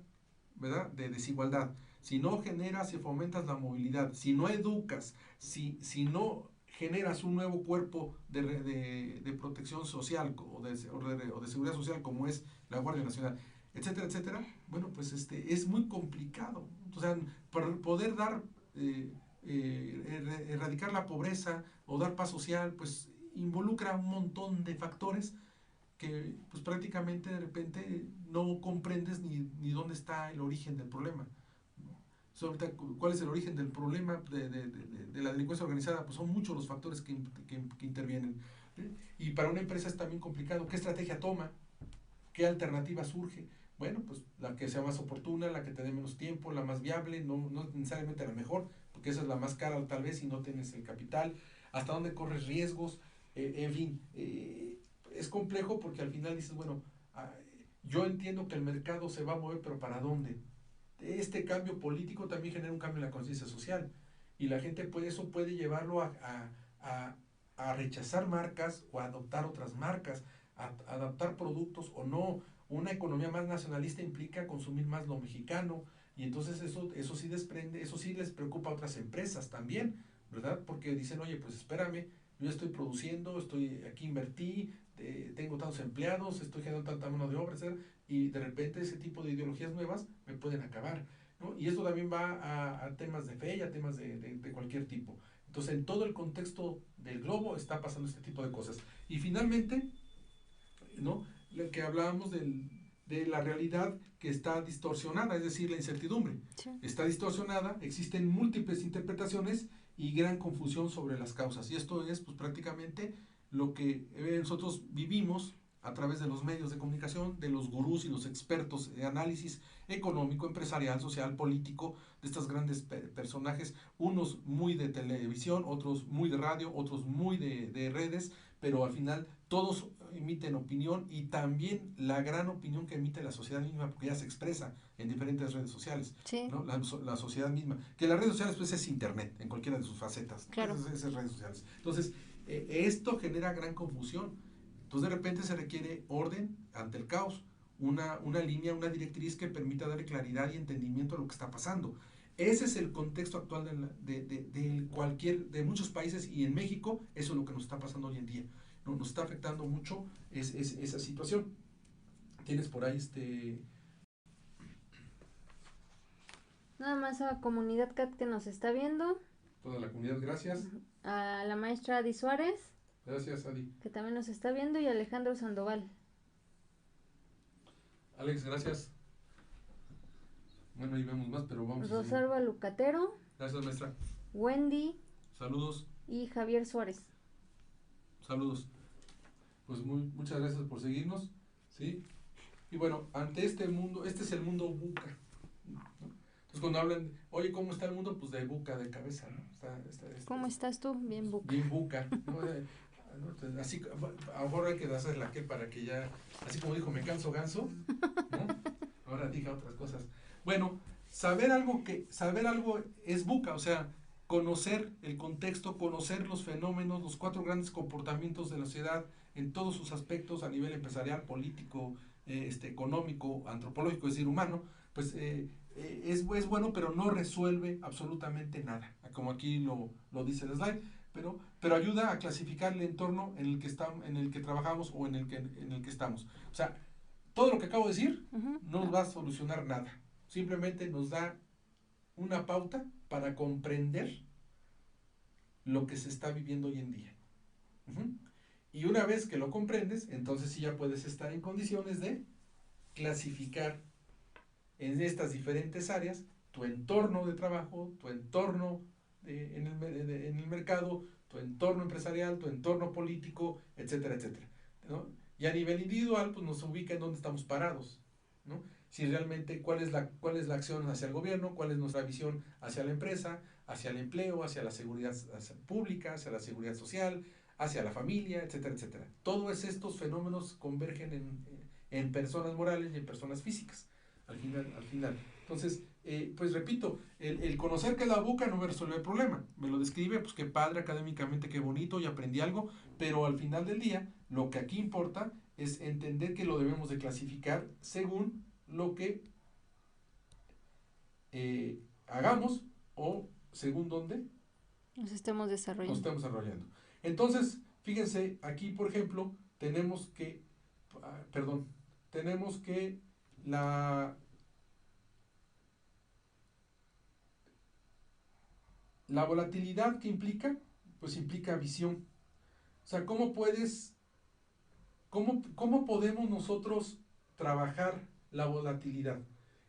¿verdad?, de desigualdad, si no generas y fomentas la movilidad, si no educas, si no generas un nuevo cuerpo de protección social o de seguridad social como es la Guardia Nacional, etcétera, etcétera, bueno, pues es muy complicado. O sea, para poder dar, erradicar la pobreza o dar paz social, pues involucra un montón de factores que pues prácticamente de repente no comprendes ni dónde está el origen del problema. Sobre cuál es el origen del problema de la delincuencia organizada, pues son muchos los factores que intervienen. Y para una empresa es también complicado. ¿Qué estrategia toma? ¿Qué alternativa surge? Bueno, pues la que sea más oportuna, la que te dé menos tiempo, la más viable, no necesariamente la mejor, porque esa es la más cara tal vez si no tienes el capital. ¿Hasta dónde corres riesgos? En fin, es complejo porque al final dices, bueno, yo entiendo que el mercado se va a mover, pero ¿para dónde? Este cambio político también genera un cambio en la conciencia social y la gente eso puede llevarlo a rechazar marcas o a adoptar otras marcas, a adaptar productos o no. Una economía más nacionalista implica consumir más lo mexicano y entonces eso sí desprende, eso sí les preocupa a otras empresas también, ¿verdad? Porque dicen, oye, pues espérame, yo ya estoy produciendo, aquí invertí, tengo tantos empleados, estoy generando tanta mano de obra, etc. Y de repente ese tipo de ideologías nuevas me pueden acabar, ¿no? Y esto también va a temas de fe y a temas de cualquier tipo. Entonces, en todo el contexto del globo está pasando este tipo de cosas. Y finalmente, ¿no?, lo que hablábamos de la realidad que está distorsionada, es decir, la incertidumbre. Sí. Está distorsionada, existen múltiples interpretaciones y gran confusión sobre las causas. Y esto es pues prácticamente lo que nosotros vivimos a través de los medios de comunicación, de los gurús y los expertos de análisis económico, empresarial, social, político, de estos grandes personajes, unos muy de televisión, otros muy de radio, otros muy de redes, pero al final todos emiten opinión y también la gran opinión que emite la sociedad misma, porque ya se expresa en diferentes redes sociales, sí, ¿no? La sociedad misma, que las redes sociales pues es internet, en cualquiera de sus facetas, claro, esas redes sociales. Entonces, esto genera gran confusión. Entonces de repente se requiere orden ante el caos, una línea, una directriz que permita darle claridad y entendimiento a lo que está pasando. Ese es el contexto actual de muchos países y en México eso es lo que nos está pasando hoy en día. ¿No? Nos está afectando mucho esa situación. Tienes por ahí Nada más a Comunidad CAT que nos está viendo. Toda la comunidad, gracias. A la maestra Adi Suárez. Gracias, Adi. Que también nos está viendo, y Alejandro Sandoval. Alex, gracias. Bueno, ahí vemos más, pero vamos Rosalba Lucatero. Gracias, maestra. Wendy. Saludos. Y Javier Suárez. Saludos. Pues muchas gracias por seguirnos, ¿sí? Y bueno, ante este mundo, este es el mundo buca, ¿no? Entonces cuando hablan, oye, ¿cómo está el mundo? Pues de buca, de cabeza, ¿no? ¿Cómo estás tú? Bien buca. Bien buca, ¿no? Entonces, así, ahora hay que hacerla que para que ya, así como dijo, me canso ganso, ¿no? Ahora diga otras cosas. Bueno, saber algo es buca, o sea, conocer el contexto, conocer los fenómenos, los 4 grandes comportamientos de la sociedad en todos sus aspectos a nivel empresarial, político, económico, antropológico, es decir, humano, pues es bueno, pero no resuelve absolutamente nada, como aquí lo dice el slide, pero ayuda a clasificar el entorno en el que trabajamos o en el que estamos. O sea, todo lo que acabo de decir Ujú. no nos va a solucionar nada. Simplemente nos da una pauta para comprender lo que se está viviendo hoy en día. Uh-huh. Y una vez que lo comprendes, entonces sí ya puedes estar en condiciones de clasificar en estas diferentes áreas tu entorno de trabajo, tu entorno en el mercado, tu entorno empresarial, tu entorno político, etcétera, etcétera, ¿no? Y a nivel individual, pues nos ubica en dónde estamos parados, ¿no? Si realmente, cuál es la acción hacia el gobierno, cuál es nuestra visión hacia la empresa, hacia el empleo, hacia la seguridad pública, hacia la seguridad social, hacia la familia, etcétera, etcétera. Todos estos fenómenos convergen en personas morales y en personas físicas, al final. Entonces, pues repito, el conocer que es la boca no me resuelve el problema. Me lo describe, pues qué padre académicamente, qué bonito, y aprendí algo, pero al final del día, lo que aquí importa es entender que lo debemos de clasificar según lo que hagamos o según dónde Nos estemos nos desarrollando. estemos desarrollando. Entonces, fíjense, aquí por ejemplo, perdón, tenemos que la, la volatilidad que implica, pues implica visión. O sea, cómo podemos nosotros trabajar la volatilidad?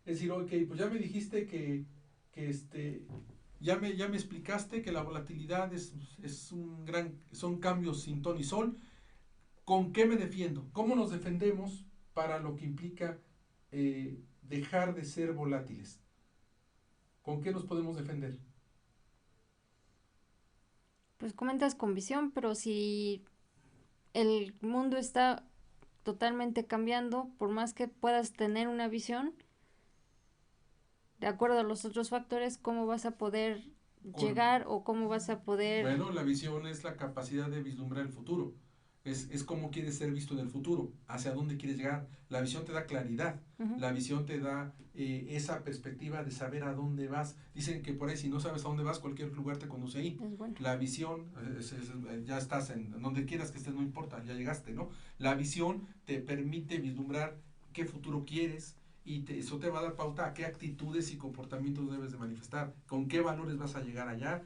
Es decir, ok, pues ya me dijiste que ya me explicaste que la volatilidad son cambios sin ton y sol. ¿Con qué me defiendo? ¿Cómo nos defendemos para lo que implica dejar de ser volátiles? ¿Con qué nos podemos defender? Pues comentas con visión, pero si el mundo está totalmente cambiando, por más que puedas tener una visión, de acuerdo a los otros factores, ¿cómo vas a poder Con, llegar o cómo vas a poder... bueno, la visión es la capacidad de vislumbrar el futuro. Es cómo quieres ser visto en el futuro, hacia dónde quieres llegar. La visión te da claridad, Ujú. la visión te da esa perspectiva de saber a dónde vas. Dicen que por ahí si no sabes a dónde vas, cualquier lugar te conduce ahí. Es bueno. La visión, ya estás en donde quieras que estés, no importa, ya llegaste, ¿no? La visión te permite vislumbrar qué futuro quieres y eso te va a dar pauta a qué actitudes y comportamientos debes de manifestar, con qué valores vas a llegar allá,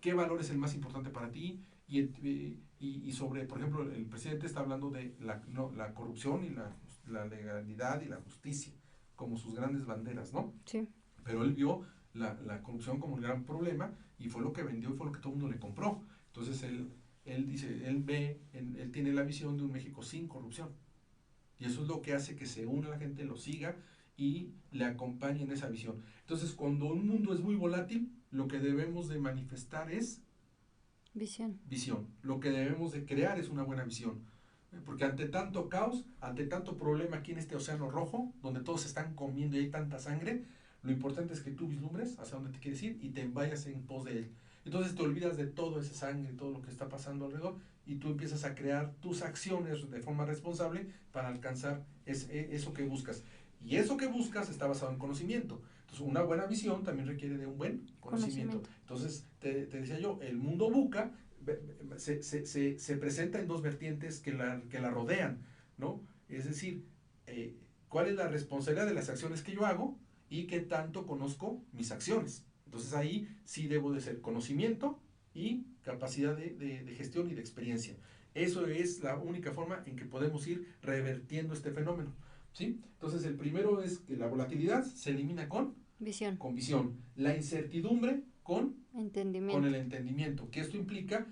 qué valor es el más importante para ti y sobre, por ejemplo, el presidente está hablando de la corrupción y la legalidad y la justicia como sus grandes banderas, ¿no? Sí. Pero él vio la corrupción como un gran problema y fue lo que vendió y fue lo que todo el mundo le compró. Entonces él dice, él tiene la visión de un México sin corrupción. Y eso es lo que hace que se una la gente, lo siga y le acompañe en esa visión. Entonces, cuando un mundo es muy volátil, lo que debemos de manifestar es Visión. visión. Lo que debemos de crear es una buena visión. Porque ante tanto caos, ante tanto problema aquí en este océano rojo, donde todos se están comiendo y hay tanta sangre, lo importante es que tú vislumbres hacia dónde te quieres ir y te vayas en pos de él. Entonces te olvidas de toda esa sangre, todo lo que está pasando alrededor, y tú empiezas a crear tus acciones de forma responsable para alcanzar eso que buscas. Y eso que buscas está basado en conocimiento. Entonces, una buena visión también requiere de un buen conocimiento. Conocimiento. Entonces, te decía yo, el mundo buca se presenta en dos vertientes que la rodean, ¿no? Es decir, ¿cuál es la responsabilidad de las acciones que yo hago y qué tanto conozco mis acciones? Entonces ahí sí debo de ser conocimiento y capacidad de gestión y de experiencia. Eso es la única forma en que podemos ir revertiendo este fenómeno, ¿sí? Entonces el primero es que la volatilidad se elimina Visión. con visión, la incertidumbre con el Entendimiento. entendimiento, que esto implica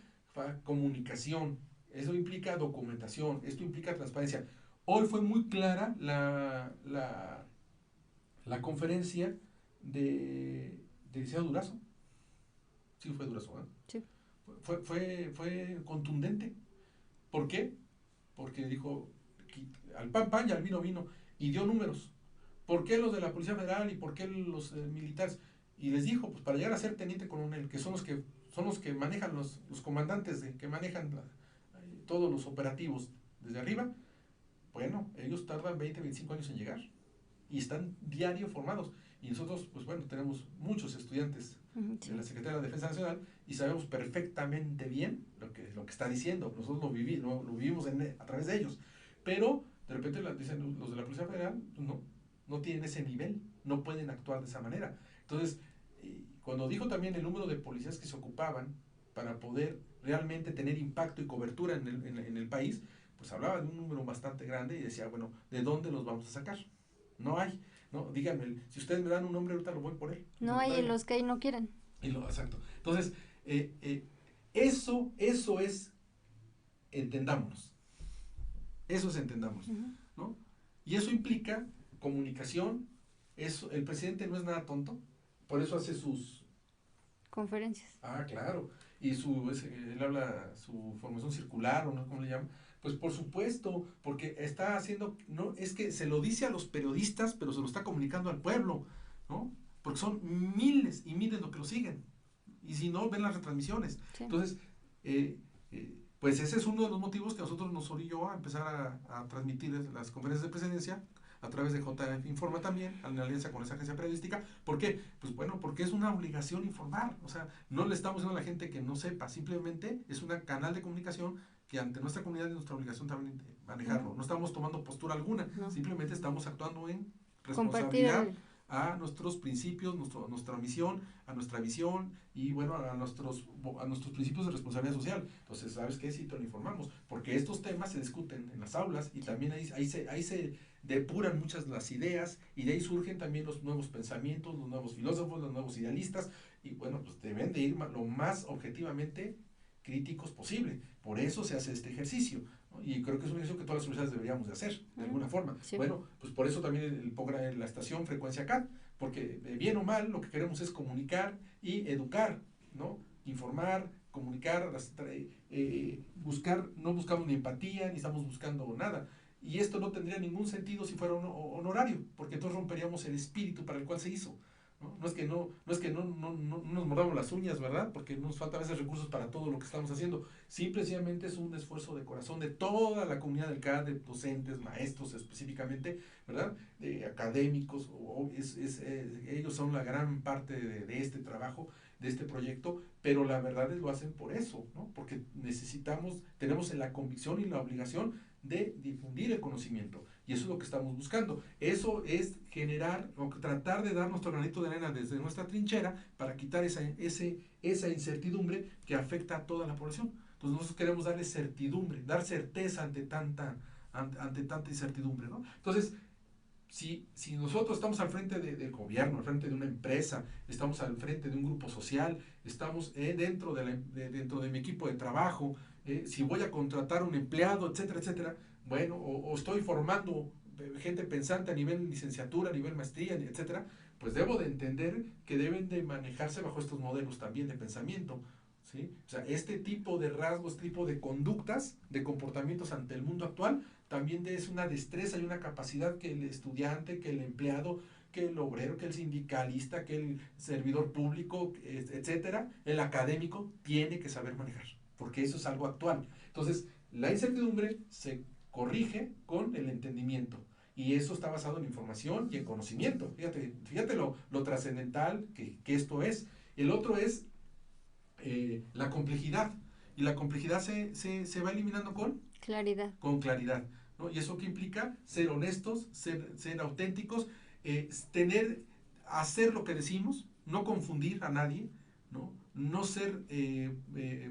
comunicación, eso implica documentación, esto implica transparencia. Hoy fue muy clara la conferencia de Liceo Durazo. Sí, fue Durazo, ¿eh? Sí. Fue contundente. ¿Por qué? Porque dijo al pan pan y al vino vino y dio números. ¿Por qué los de la Policía Federal y por qué los militares? Y les dijo, pues para llegar a ser teniente coronel, que son los que manejan los comandantes que manejan todos los operativos desde arriba, bueno, ellos tardan 20, 25 años en llegar y están diario formados. Y nosotros, pues bueno, tenemos muchos estudiantes Sí. de la Secretaría de la Defensa Nacional y sabemos perfectamente bien lo que está diciendo. Nosotros lo vivimos a través de ellos. pero de repente dicen los de la Policía Federal, pues no tienen ese nivel, no pueden actuar de esa manera. Entonces, cuando dijo también el número de policías que se ocupaban para poder realmente tener impacto y cobertura en el país, pues hablaba de un número bastante grande y decía, bueno, ¿de dónde los vamos a sacar? No hay, ¿no? Díganme, si ustedes me dan un nombre, ahorita lo voy por él. No hay, en los que hay no quieren. Exacto. Entonces, eso es, entendámonos. Eso es entendámonos, ¿no? Y eso implica comunicación. El presidente no es nada tonto, por eso hace sus conferencias. Claro. Y él habla su formación circular, o no, ¿cómo le llaman? Pues por supuesto, porque está haciendo, no, es que se lo dice a los periodistas, pero se lo está comunicando al pueblo, ¿no? Porque son miles y miles los que lo siguen. Y si no, ven las retransmisiones. Sí. Entonces, pues ese es uno de los motivos que a nosotros nos orilló a empezar a transmitir las conferencias de presidencia a través de JF Informa también, en alianza con esa agencia periodística. ¿Por qué? Pues bueno, porque es una obligación informar. O sea, no le estamos diciendo a la gente que no sepa, simplemente es un canal de comunicación que ante nuestra comunidad es nuestra obligación también manejarlo. No estamos tomando postura alguna, simplemente estamos actuando en responsabilidad a nuestros principios, nuestra misión, a nuestra visión y bueno, a nuestros principios de responsabilidad social. Entonces, ¿sabes qué? Sí, te lo informamos, porque estos temas se discuten en las aulas y también ahí se depuran muchas las ideas y de ahí surgen también los nuevos pensamientos, los nuevos filósofos, los nuevos idealistas y bueno, pues deben de ir lo más objetivamente críticos posible. Por eso se hace este ejercicio, ¿no? Y creo que es un ejercicio que todas las universidades deberíamos de hacer, de alguna forma. Sí. Bueno, pues por eso también la estación Frecuencia CAT, porque bien o mal lo que queremos es comunicar y educar, ¿no? Informar, comunicar, no buscamos ni empatía, ni estamos buscando nada. Y esto no tendría ningún sentido si fuera un honorario, porque entonces romperíamos el espíritu para el cual se hizo. No es que no nos mordamos las uñas, ¿verdad? Porque nos faltan a veces recursos para todo lo que estamos haciendo. Simplemente es un esfuerzo de corazón de toda la comunidad del CAD, de docentes, maestros específicamente, ¿verdad? De académicos, ellos son la gran parte de este trabajo, de este proyecto, pero la verdad es lo hacen por eso, ¿no? Porque tenemos la convicción y la obligación de difundir el conocimiento. Y eso es lo que estamos buscando. Eso es generar o tratar de dar nuestro granito de arena desde nuestra trinchera para quitar esa incertidumbre que afecta a toda la población. Entonces nosotros queremos darle certidumbre, dar certeza ante tanta incertidumbre, ¿no? Entonces, si nosotros estamos al frente del gobierno, al frente de una empresa, estamos al frente de un grupo social, estamos dentro de mi equipo de trabajo, si voy a contratar un empleado, etcétera, etcétera, bueno, o estoy formando gente pensante a nivel licenciatura, a nivel maestría, etcétera, pues debo de entender que deben de manejarse bajo estos modelos también de pensamiento, ¿sí? O sea, este tipo de rasgos, este tipo de conductas, de comportamientos ante el mundo actual, también es una destreza y una capacidad que el estudiante, que el empleado, que el obrero, que el sindicalista, que el servidor público, etcétera, el académico, tiene que saber manejar, porque eso es algo actual. Entonces, la incertidumbre se corrige con el entendimiento, y eso está basado en información y en conocimiento. Fíjate lo trascendental que esto es. El otro es la complejidad, y la complejidad se va eliminando con claridad. Con claridad, ¿no? Y eso que implica ser honestos, ser auténticos, hacer lo que decimos, no confundir a nadie, no ser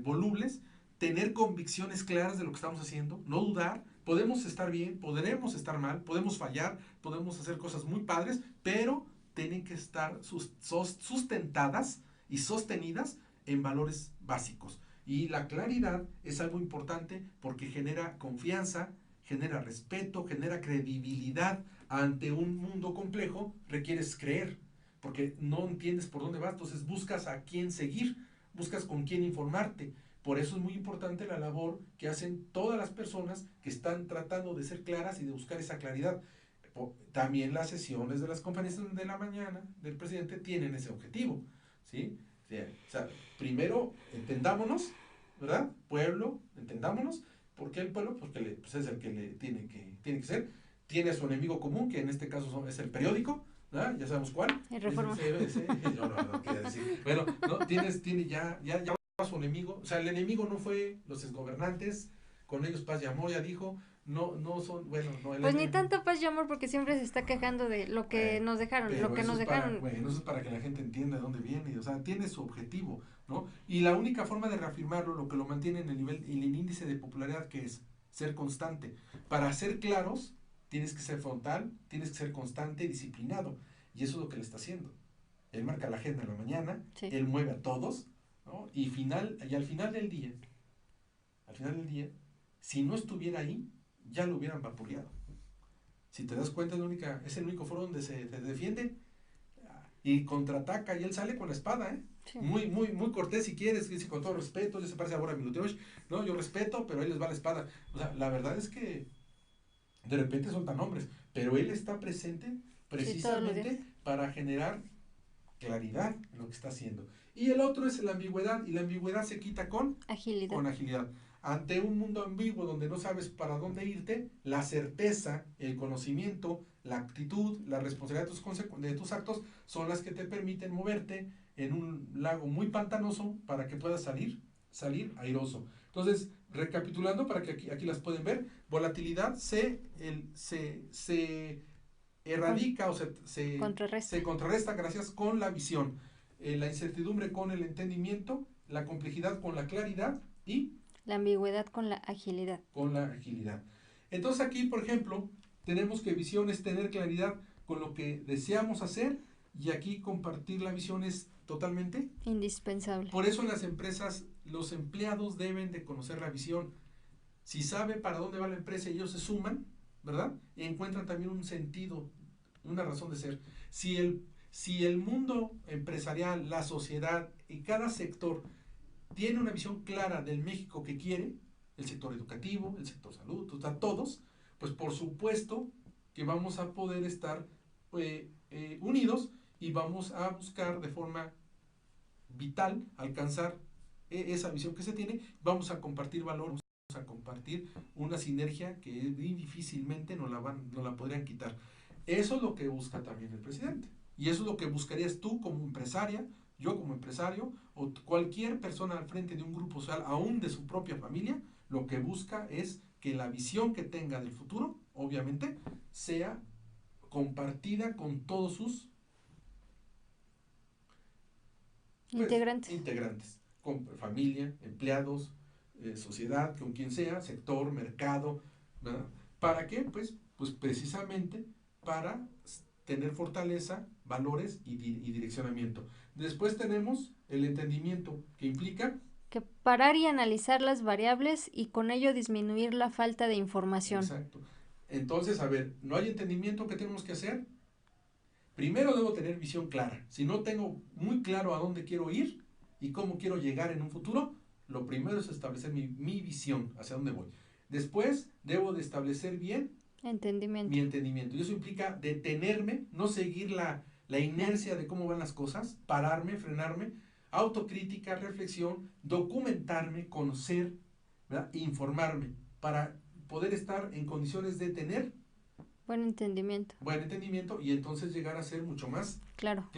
volubles, tener convicciones claras de lo que estamos haciendo, no dudar. Podemos estar bien, podremos estar mal, podemos fallar, podemos hacer cosas muy padres, pero tienen que estar sustentadas y sostenidas en valores básicos. Y la claridad es algo importante porque genera confianza, genera respeto, genera credibilidad. Ante un mundo complejo requieres creer, porque no entiendes por dónde vas, entonces buscas a quién seguir, buscas con quién informarte. Por eso es muy importante la labor que hacen todas las personas que están tratando de ser claras y de buscar esa claridad. También las sesiones de las conferencias de la mañana del presidente tienen ese objetivo, ¿sí? O sea, primero entendámonos, ¿verdad? Pueblo, entendámonos. ¿Por qué el pueblo? Porque pues es el que tiene que ser. Tiene su enemigo común, que en este caso es el periódico, ¿verdad? Ya sabemos cuál. El Reforma. Yo no quería decir. Bueno, ¿no? Tiene ya su enemigo. O sea, el enemigo no fue los exgobernantes, con ellos paz y amor, ya dijo. no son, bueno, no, Pues ni tanta paz y amor porque siempre se está quejando de lo que bueno, nos dejaron, pero lo que eso nos es para, dejaron. bueno, eso es para que la gente entienda de dónde viene, o sea, tiene su objetivo, ¿no? Y la única forma de reafirmarlo, lo que lo mantiene en el nivel, en el índice de popularidad, que es ser constante. Para ser claros, tienes que ser frontal, tienes que ser constante y disciplinado. Y eso es lo que le está haciendo. Él marca la agenda en la mañana, Sí. él mueve a todos, ¿no? Y al final del día, si no estuviera ahí, ya lo hubieran vapuleado. Si te das cuenta, es el único foro donde se defiende y contraataca y él sale con la espada, ¿eh? Sí. Muy cortés si quieres, dice con todo respeto, ya se parece ahora a Milutinov, no, yo respeto, pero ahí les va la espada. O sea, la verdad es que de repente soltan nombres, pero él está presente Sí, todos los días. precisamente para generar claridad en lo que está haciendo. Y el otro es la ambigüedad, y la ambigüedad se quita Agilidad. con agilidad. Ante un mundo ambiguo donde no sabes para dónde irte, la certeza, el conocimiento, la actitud, la responsabilidad de tus actos son las que te permiten moverte en un lago muy pantanoso para que puedas salir airoso. Entonces, recapitulando para que aquí las pueden ver, volatilidad se erradica o Contrarresta. se contrarresta gracias con la visión, la incertidumbre con el entendimiento, la complejidad con la claridad y La ambigüedad con la agilidad. con la agilidad. Entonces aquí, por ejemplo, tenemos que visión es tener claridad con lo que deseamos hacer y aquí compartir la visión es totalmente indispensable. Por eso en las empresas los empleados deben de conocer la visión. Si sabe para dónde va la empresa y ellos se suman, ¿verdad? Y encuentran también un sentido, una razón de ser. Si el mundo empresarial, la sociedad y cada sector tiene una visión clara del México que quiere, el sector educativo, el sector salud, todos, pues por supuesto que vamos a poder estar unidos y vamos a buscar de forma vital alcanzar esa visión que se tiene, vamos a compartir valor, vamos a compartir una sinergia que difícilmente no la podrían quitar. Eso es lo que busca también el presidente. Y eso es lo que buscarías tú como empresaria, yo como empresario, o cualquier persona al frente de un grupo social, aún de su propia familia, lo que busca es que la visión que tenga del futuro, obviamente, sea compartida con todos sus integrantes, con familia, empleados, sociedad, con quien sea, sector, mercado, ¿verdad? ¿Para qué? Pues precisamente para tener fortaleza, valores y direccionamiento. Después tenemos el entendimiento, que implica que parar y analizar las variables y con ello disminuir la falta de información. Exacto. Entonces, a ver, ¿no hay entendimiento? ¿Qué tenemos que hacer? Primero debo tener visión clara. Si no tengo muy claro a dónde quiero ir y cómo quiero llegar en un futuro, lo primero es establecer mi visión, hacia dónde voy. Después debo de establecer bien mi entendimiento. Y eso implica detenerme, no seguir la inercia de cómo van las cosas, pararme, frenarme, autocrítica, reflexión, documentarme, conocer, ¿verdad? Informarme para poder estar en condiciones de tener buen entendimiento y entonces llegar a ser mucho más claro.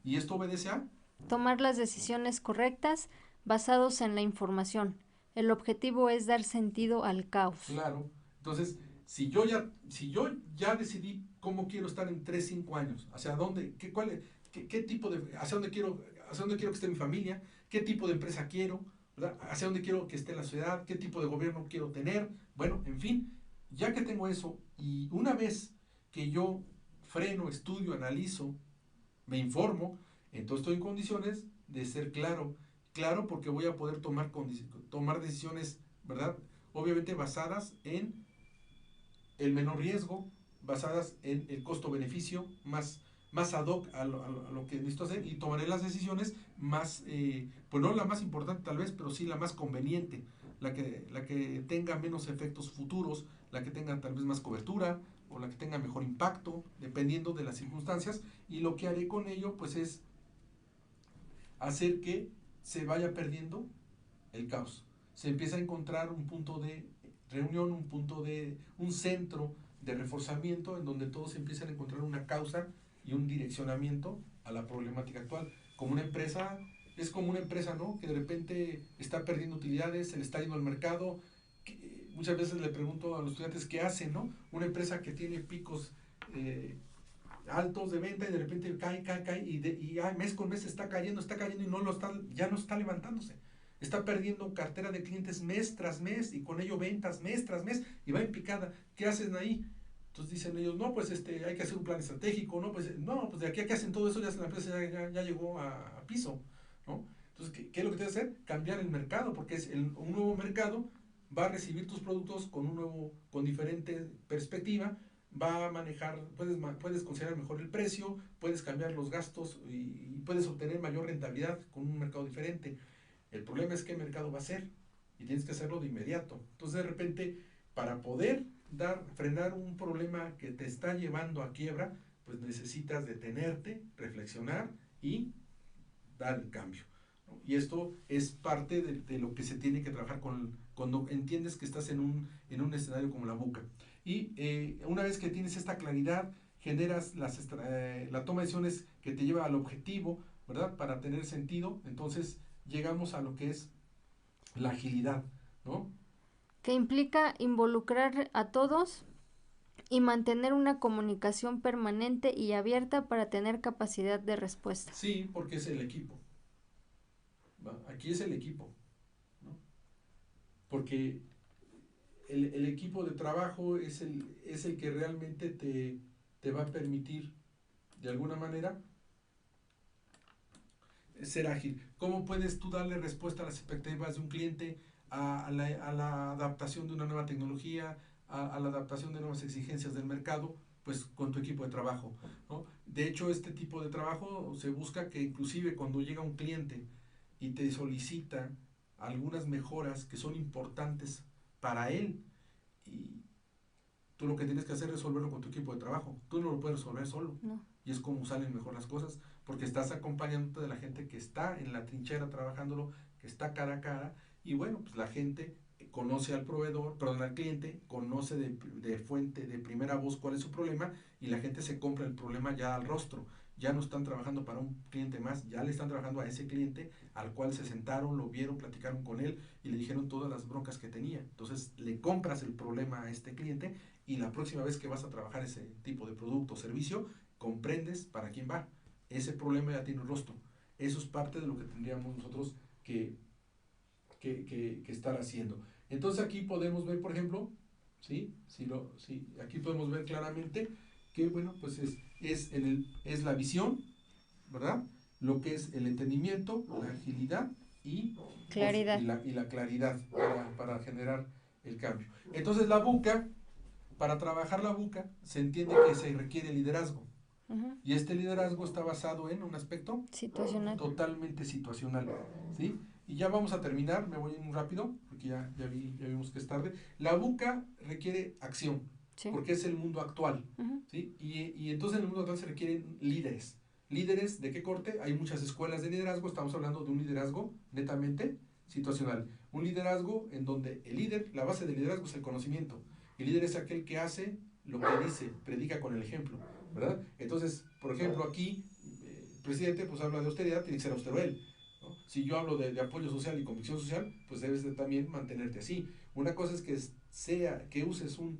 Y esto obedece a tomar las decisiones correctas basados en la información. El objetivo es dar sentido al caos. Claro. Entonces, si yo ya decidí cómo quiero estar en 3, 5 años, hacia dónde, qué tipo de, hacia dónde quiero que esté mi familia, qué tipo de empresa quiero, ¿verdad? Hacia dónde quiero que esté la sociedad, qué tipo de gobierno quiero tener, bueno, en fin, ya que tengo eso y una vez que yo freno, estudio, analizo, me informo, entonces estoy en condiciones de ser claro porque voy a poder tomar decisiones, ¿verdad? Obviamente basadas en el menor riesgo, basadas en el costo-beneficio, más ad hoc a lo que necesito hacer y tomaré las decisiones más, pues no la más importante tal vez, pero sí la más conveniente, la que tenga menos efectos futuros, la que tenga tal vez más cobertura o la que tenga mejor impacto, dependiendo de las circunstancias, y lo que haré con ello pues es hacer que se vaya perdiendo el caos. Se empieza a encontrar un punto de reunión, un centro de reforzamiento en donde todos empiezan a encontrar una causa y un direccionamiento a la problemática actual. Como una empresa, es como una empresa, ¿no? Que de repente está perdiendo utilidades, se le está yendo al mercado, muchas veces le pregunto a los estudiantes qué hacen, ¿no? Una empresa que tiene picos altos de venta y de repente cae y mes con mes está cayendo y ya no está levantándose. Está perdiendo cartera de clientes mes tras mes y con ello ventas mes tras mes y va en picada. ¿Qué hacen ahí? Entonces dicen ellos, no, pues hay que hacer un plan estratégico, no, pues de aquí a que hacen todo eso, ya la empresa ya llegó a piso, ¿no? Entonces, ¿qué es lo que tienes que hacer? Cambiar el mercado, porque es un nuevo mercado, va a recibir tus productos con diferente perspectiva, va a manejar, puedes considerar mejor el precio, puedes cambiar los gastos y puedes obtener mayor rentabilidad con un mercado diferente. El problema es qué mercado va a ser y tienes que hacerlo de inmediato. Entonces de repente, para poder frenar un problema que te está llevando a quiebra, pues necesitas detenerte, reflexionar y dar el cambio, ¿no? Y esto es parte de lo que se tiene que trabajar cuando entiendes que estás en un escenario como la buca. Y una vez que tienes esta claridad, generas la toma de decisiones que te lleva al objetivo, ¿verdad? Para tener sentido, entonces llegamos a lo que es la agilidad, ¿no? Que implica involucrar a todos y mantener una comunicación permanente y abierta para tener capacidad de respuesta. Sí, porque es el equipo, ¿va? Aquí es el equipo, ¿no? Porque el equipo de trabajo es el que realmente te va a permitir, de alguna manera, ser ágil. ¿Cómo puedes tú darle respuesta a las expectativas de un cliente, a la adaptación de una nueva tecnología, a la adaptación de nuevas exigencias del mercado? Pues con tu equipo de trabajo, ¿no? De hecho, este tipo de trabajo se busca que inclusive cuando llega un cliente y te solicita algunas mejoras que son importantes para él, y tú lo que tienes que hacer es resolverlo con tu equipo de trabajo. Tú no lo puedes resolver solo. No. Y es como salen mejor las cosas, porque estás acompañándote de la gente que está en la trinchera trabajándolo, que está cara a cara, y bueno, pues la gente conoce al proveedor, perdón, al cliente, conoce de fuente, de primera voz cuál es su problema, y la gente se compra el problema ya al rostro. Ya no están trabajando para un cliente más, ya le están trabajando a ese cliente al cual se sentaron, lo vieron, platicaron con él y le dijeron todas las broncas que tenía. Entonces le compras el problema a este cliente y la próxima vez que vas a trabajar ese tipo de producto o servicio, comprendes para quién va. Ese problema ya tiene un rostro. Eso es parte de lo que tendríamos nosotros que estar haciendo. Entonces aquí podemos ver, por ejemplo, ¿sí? Aquí podemos ver claramente que, bueno, pues es la visión, ¿verdad? Lo que es el entendimiento, la agilidad y, Claridad. y la claridad para generar el cambio. Entonces la buca, para trabajar la buca, se entiende que se requiere liderazgo. Uh-huh. Y este liderazgo está basado en un aspecto situacional. Totalmente situacional, ¿sí? Y ya vamos a terminar, me voy muy rápido, porque ya vimos que es tarde. La buca requiere acción, Sí. porque es el mundo actual, Uh-huh. ¿sí? Y entonces en el mundo actual se requieren líderes. ¿Líderes de qué corte? Hay muchas escuelas de liderazgo, estamos hablando de un liderazgo netamente situacional. Un liderazgo en donde el líder, la base del liderazgo es el conocimiento. El líder es aquel que hace lo que dice, predica con el ejemplo, ¿verdad? Entonces, por ejemplo, aquí el presidente pues habla de austeridad, tiene que ser austero él, ¿no? Si yo hablo de apoyo social y convicción social, pues debes de también mantenerte así. Una cosa es que uses un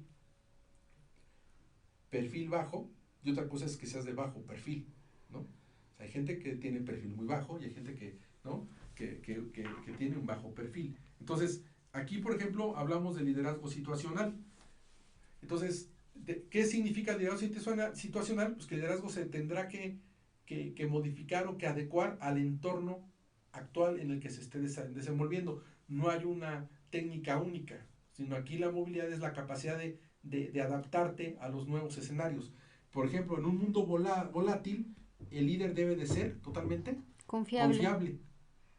perfil bajo y otra cosa es que seas de bajo perfil, ¿no? O sea, hay gente que tiene perfil muy bajo y hay gente que, ¿no? que tiene un bajo perfil. Entonces, aquí, por ejemplo, hablamos de liderazgo situacional. Entonces, ¿qué significa el liderazgo situacional? Pues que el liderazgo se tendrá que modificar o que adecuar al entorno actual en el que se esté desenvolviendo. No hay una técnica única, sino aquí la movilidad es la capacidad de adaptarte a los nuevos escenarios. Por ejemplo, en un mundo volátil, el líder debe de ser totalmente confiable,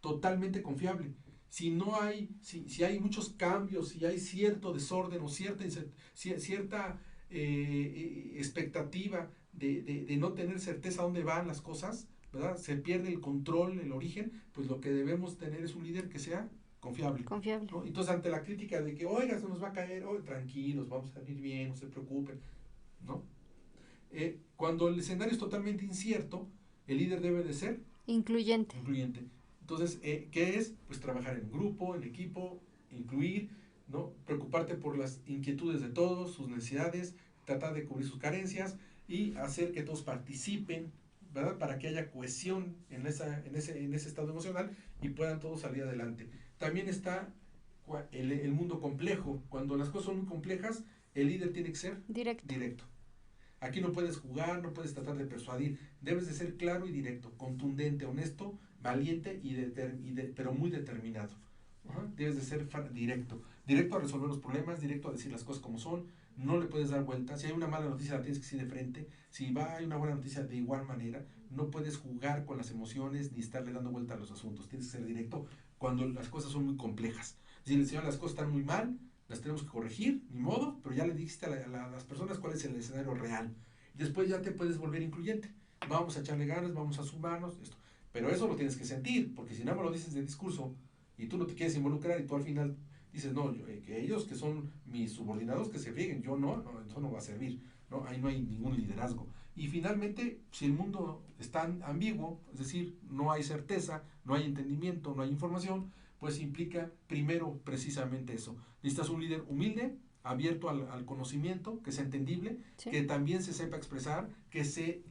totalmente confiable. Si no hay, si hay muchos cambios, si hay cierto desorden o cierta expectativa de no tener certeza dónde van las cosas, ¿verdad? Se pierde el control, el origen, pues lo que debemos tener es un líder que sea confiable. ¿No? Entonces, ante la crítica de que, oiga, se nos va a caer, tranquilos, vamos a salir bien, no se preocupen, ¿no? Cuando el escenario es totalmente incierto, el líder debe de ser incluyente. Entonces, ¿qué es? Pues trabajar en grupo, en equipo, incluir, ¿no? Preocuparte por las inquietudes de todos, sus necesidades, tratar de cubrir sus carencias y hacer que todos participen, ¿verdad? Para que haya cohesión en ese estado emocional y puedan todos salir adelante. También está el mundo complejo. Cuando las cosas son muy complejas, el líder tiene que ser Directo. directo. Aquí no puedes jugar, no puedes tratar de persuadir, debes de ser claro y directo, contundente, honesto, valiente pero muy determinado. Ajá. Debes de ser directo, directo a resolver los problemas, directo a decir las cosas como son, no le puedes dar vuelta, si hay una mala noticia la tienes que decir de frente, si hay una buena noticia de igual manera, no puedes jugar con las emociones ni estarle dando vuelta a los asuntos, tienes que ser directo cuando las cosas son muy complejas. Si el señor las cosas están muy mal, las tenemos que corregir, ni modo, pero ya le dijiste a las personas cuál es el escenario real. Y después ya te puedes volver incluyente. Vamos a echarle ganas, vamos a sumarnos, esto. Pero eso lo tienes que sentir, porque si nada más lo dices de discurso y tú no te quieres involucrar y tú al final dices, no, que ellos que son mis subordinados que se frieguen, yo no, eso no va a servir, ¿no? Ahí no hay ningún liderazgo. Y finalmente, si el mundo está ambiguo, es decir, no hay certeza, no hay entendimiento, no hay información, pues implica primero precisamente eso. Necesitas un líder humilde, abierto al conocimiento, que sea entendible, Sí. que también se sepa expresar, que se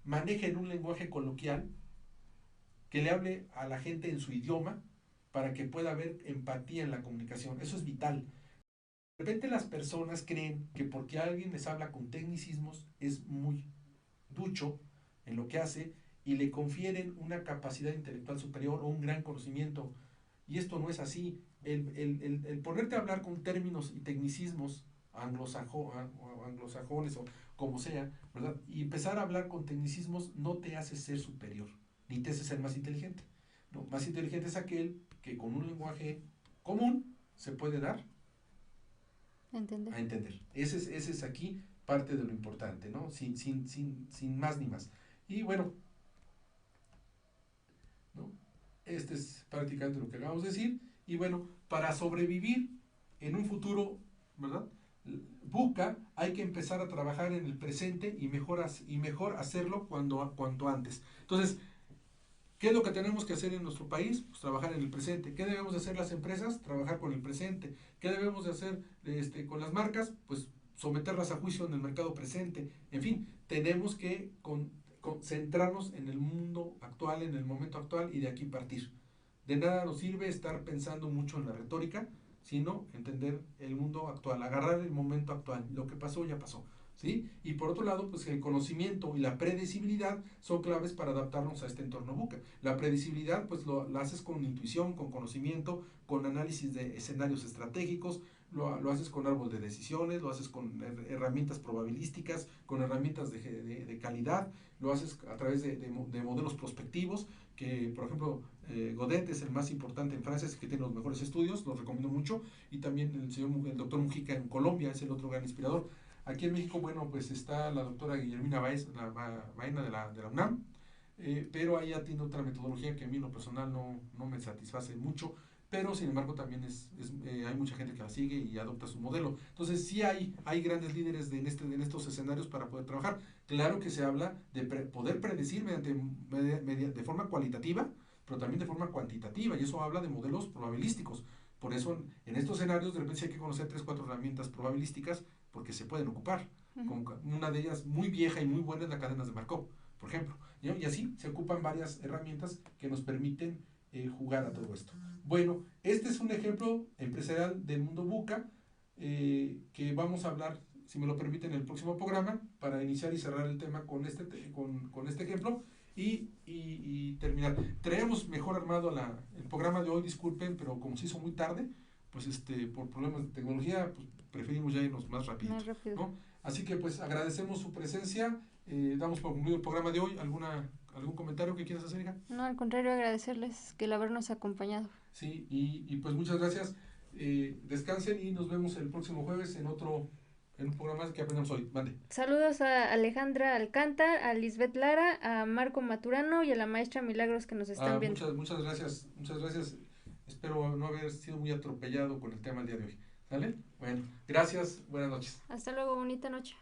maneje en un lenguaje coloquial, que le hable a la gente en su idioma, para que pueda haber empatía en la comunicación. Eso es vital. De repente las personas creen que porque alguien les habla con tecnicismos es muy ducho en lo que hace y le confieren una capacidad intelectual superior o un gran conocimiento. Y esto no es así. El ponerte a hablar con términos y tecnicismos anglosajones o como sea, ¿verdad? Y empezar a hablar con tecnicismos no te hace ser superior, ni te hace ser más inteligente. No, más inteligente es aquel que con un lenguaje común se puede dar Entender. a entender. Ese es aquí parte de lo importante, ¿no? Sin más ni más. Y bueno, ¿no? Este es prácticamente lo que acabamos de decir. Y bueno, para sobrevivir en un futuro, ¿verdad? Buca, hay que empezar a trabajar en el presente y mejor hacerlo cuanto antes. Entonces, ¿qué es lo que tenemos que hacer en nuestro país? Pues trabajar en el presente. ¿Qué debemos de hacer las empresas? Trabajar con el presente. ¿Qué debemos de hacer con las marcas? Pues someterlas a juicio en el mercado presente. En fin, tenemos que concentrarnos en el mundo actual, en el momento actual y de aquí partir. De nada nos sirve estar pensando mucho en la retórica, sino entender el mundo actual, agarrar el momento actual. Lo que pasó ya pasó. ¿Sí? Y por otro lado, pues el conocimiento y la predecibilidad son claves para adaptarnos a este entorno buca. La predecibilidad, pues lo haces con intuición, con conocimiento, con análisis de escenarios estratégicos, lo haces con árbol de decisiones, lo haces con herramientas probabilísticas, con herramientas de calidad, lo haces a través de modelos prospectivos, que por ejemplo Godet es el más importante en Francia, es el que tiene los mejores estudios, los recomiendo mucho, y también el doctor Mujica en Colombia es el otro gran inspirador. Aquí en México, bueno, pues está la doctora Guillermina Baena de la UNAM, pero ella tiene otra metodología que a mí en lo personal no me satisface mucho, pero sin embargo también hay mucha gente que la sigue y adopta su modelo. Entonces sí hay grandes líderes en estos escenarios para poder trabajar. Claro que se habla de poder predecir de forma cualitativa, pero también de forma cuantitativa, y eso habla de modelos probabilísticos. Por eso en estos escenarios de repente sí hay que conocer 3, 4 herramientas probabilísticas porque se pueden ocupar. Como una de ellas muy vieja y muy buena es la cadena de Markov, por ejemplo. Y así se ocupan varias herramientas que nos permiten jugar a todo esto. Bueno, este es un ejemplo empresarial del mundo buca que vamos a hablar, si me lo permiten, en el próximo programa para iniciar y cerrar el tema con este ejemplo y terminar. Traemos mejor armado el programa de hoy, disculpen, pero como se hizo muy tarde, pues por problemas de tecnología, pues preferimos ya irnos más rápido. Más rápido. ¿No? Así que pues agradecemos su presencia, damos por concluido el programa de hoy. ¿Algún comentario que quieras hacer, hija? No, al contrario, agradecerles que el habernos acompañado. Sí, y pues muchas gracias. Descansen y nos vemos el próximo jueves en un programa más que aprendamos hoy. Mande. Saludos a Alejandra Alcántar, a Lisbeth Lara, a Marco Maturano y a la maestra Milagros que nos están viendo. Muchas gracias, muchas gracias. Espero no haber sido muy atropellado con el tema el día de hoy. ¿Sale? Bueno, gracias, buenas noches. Hasta luego, bonita noche.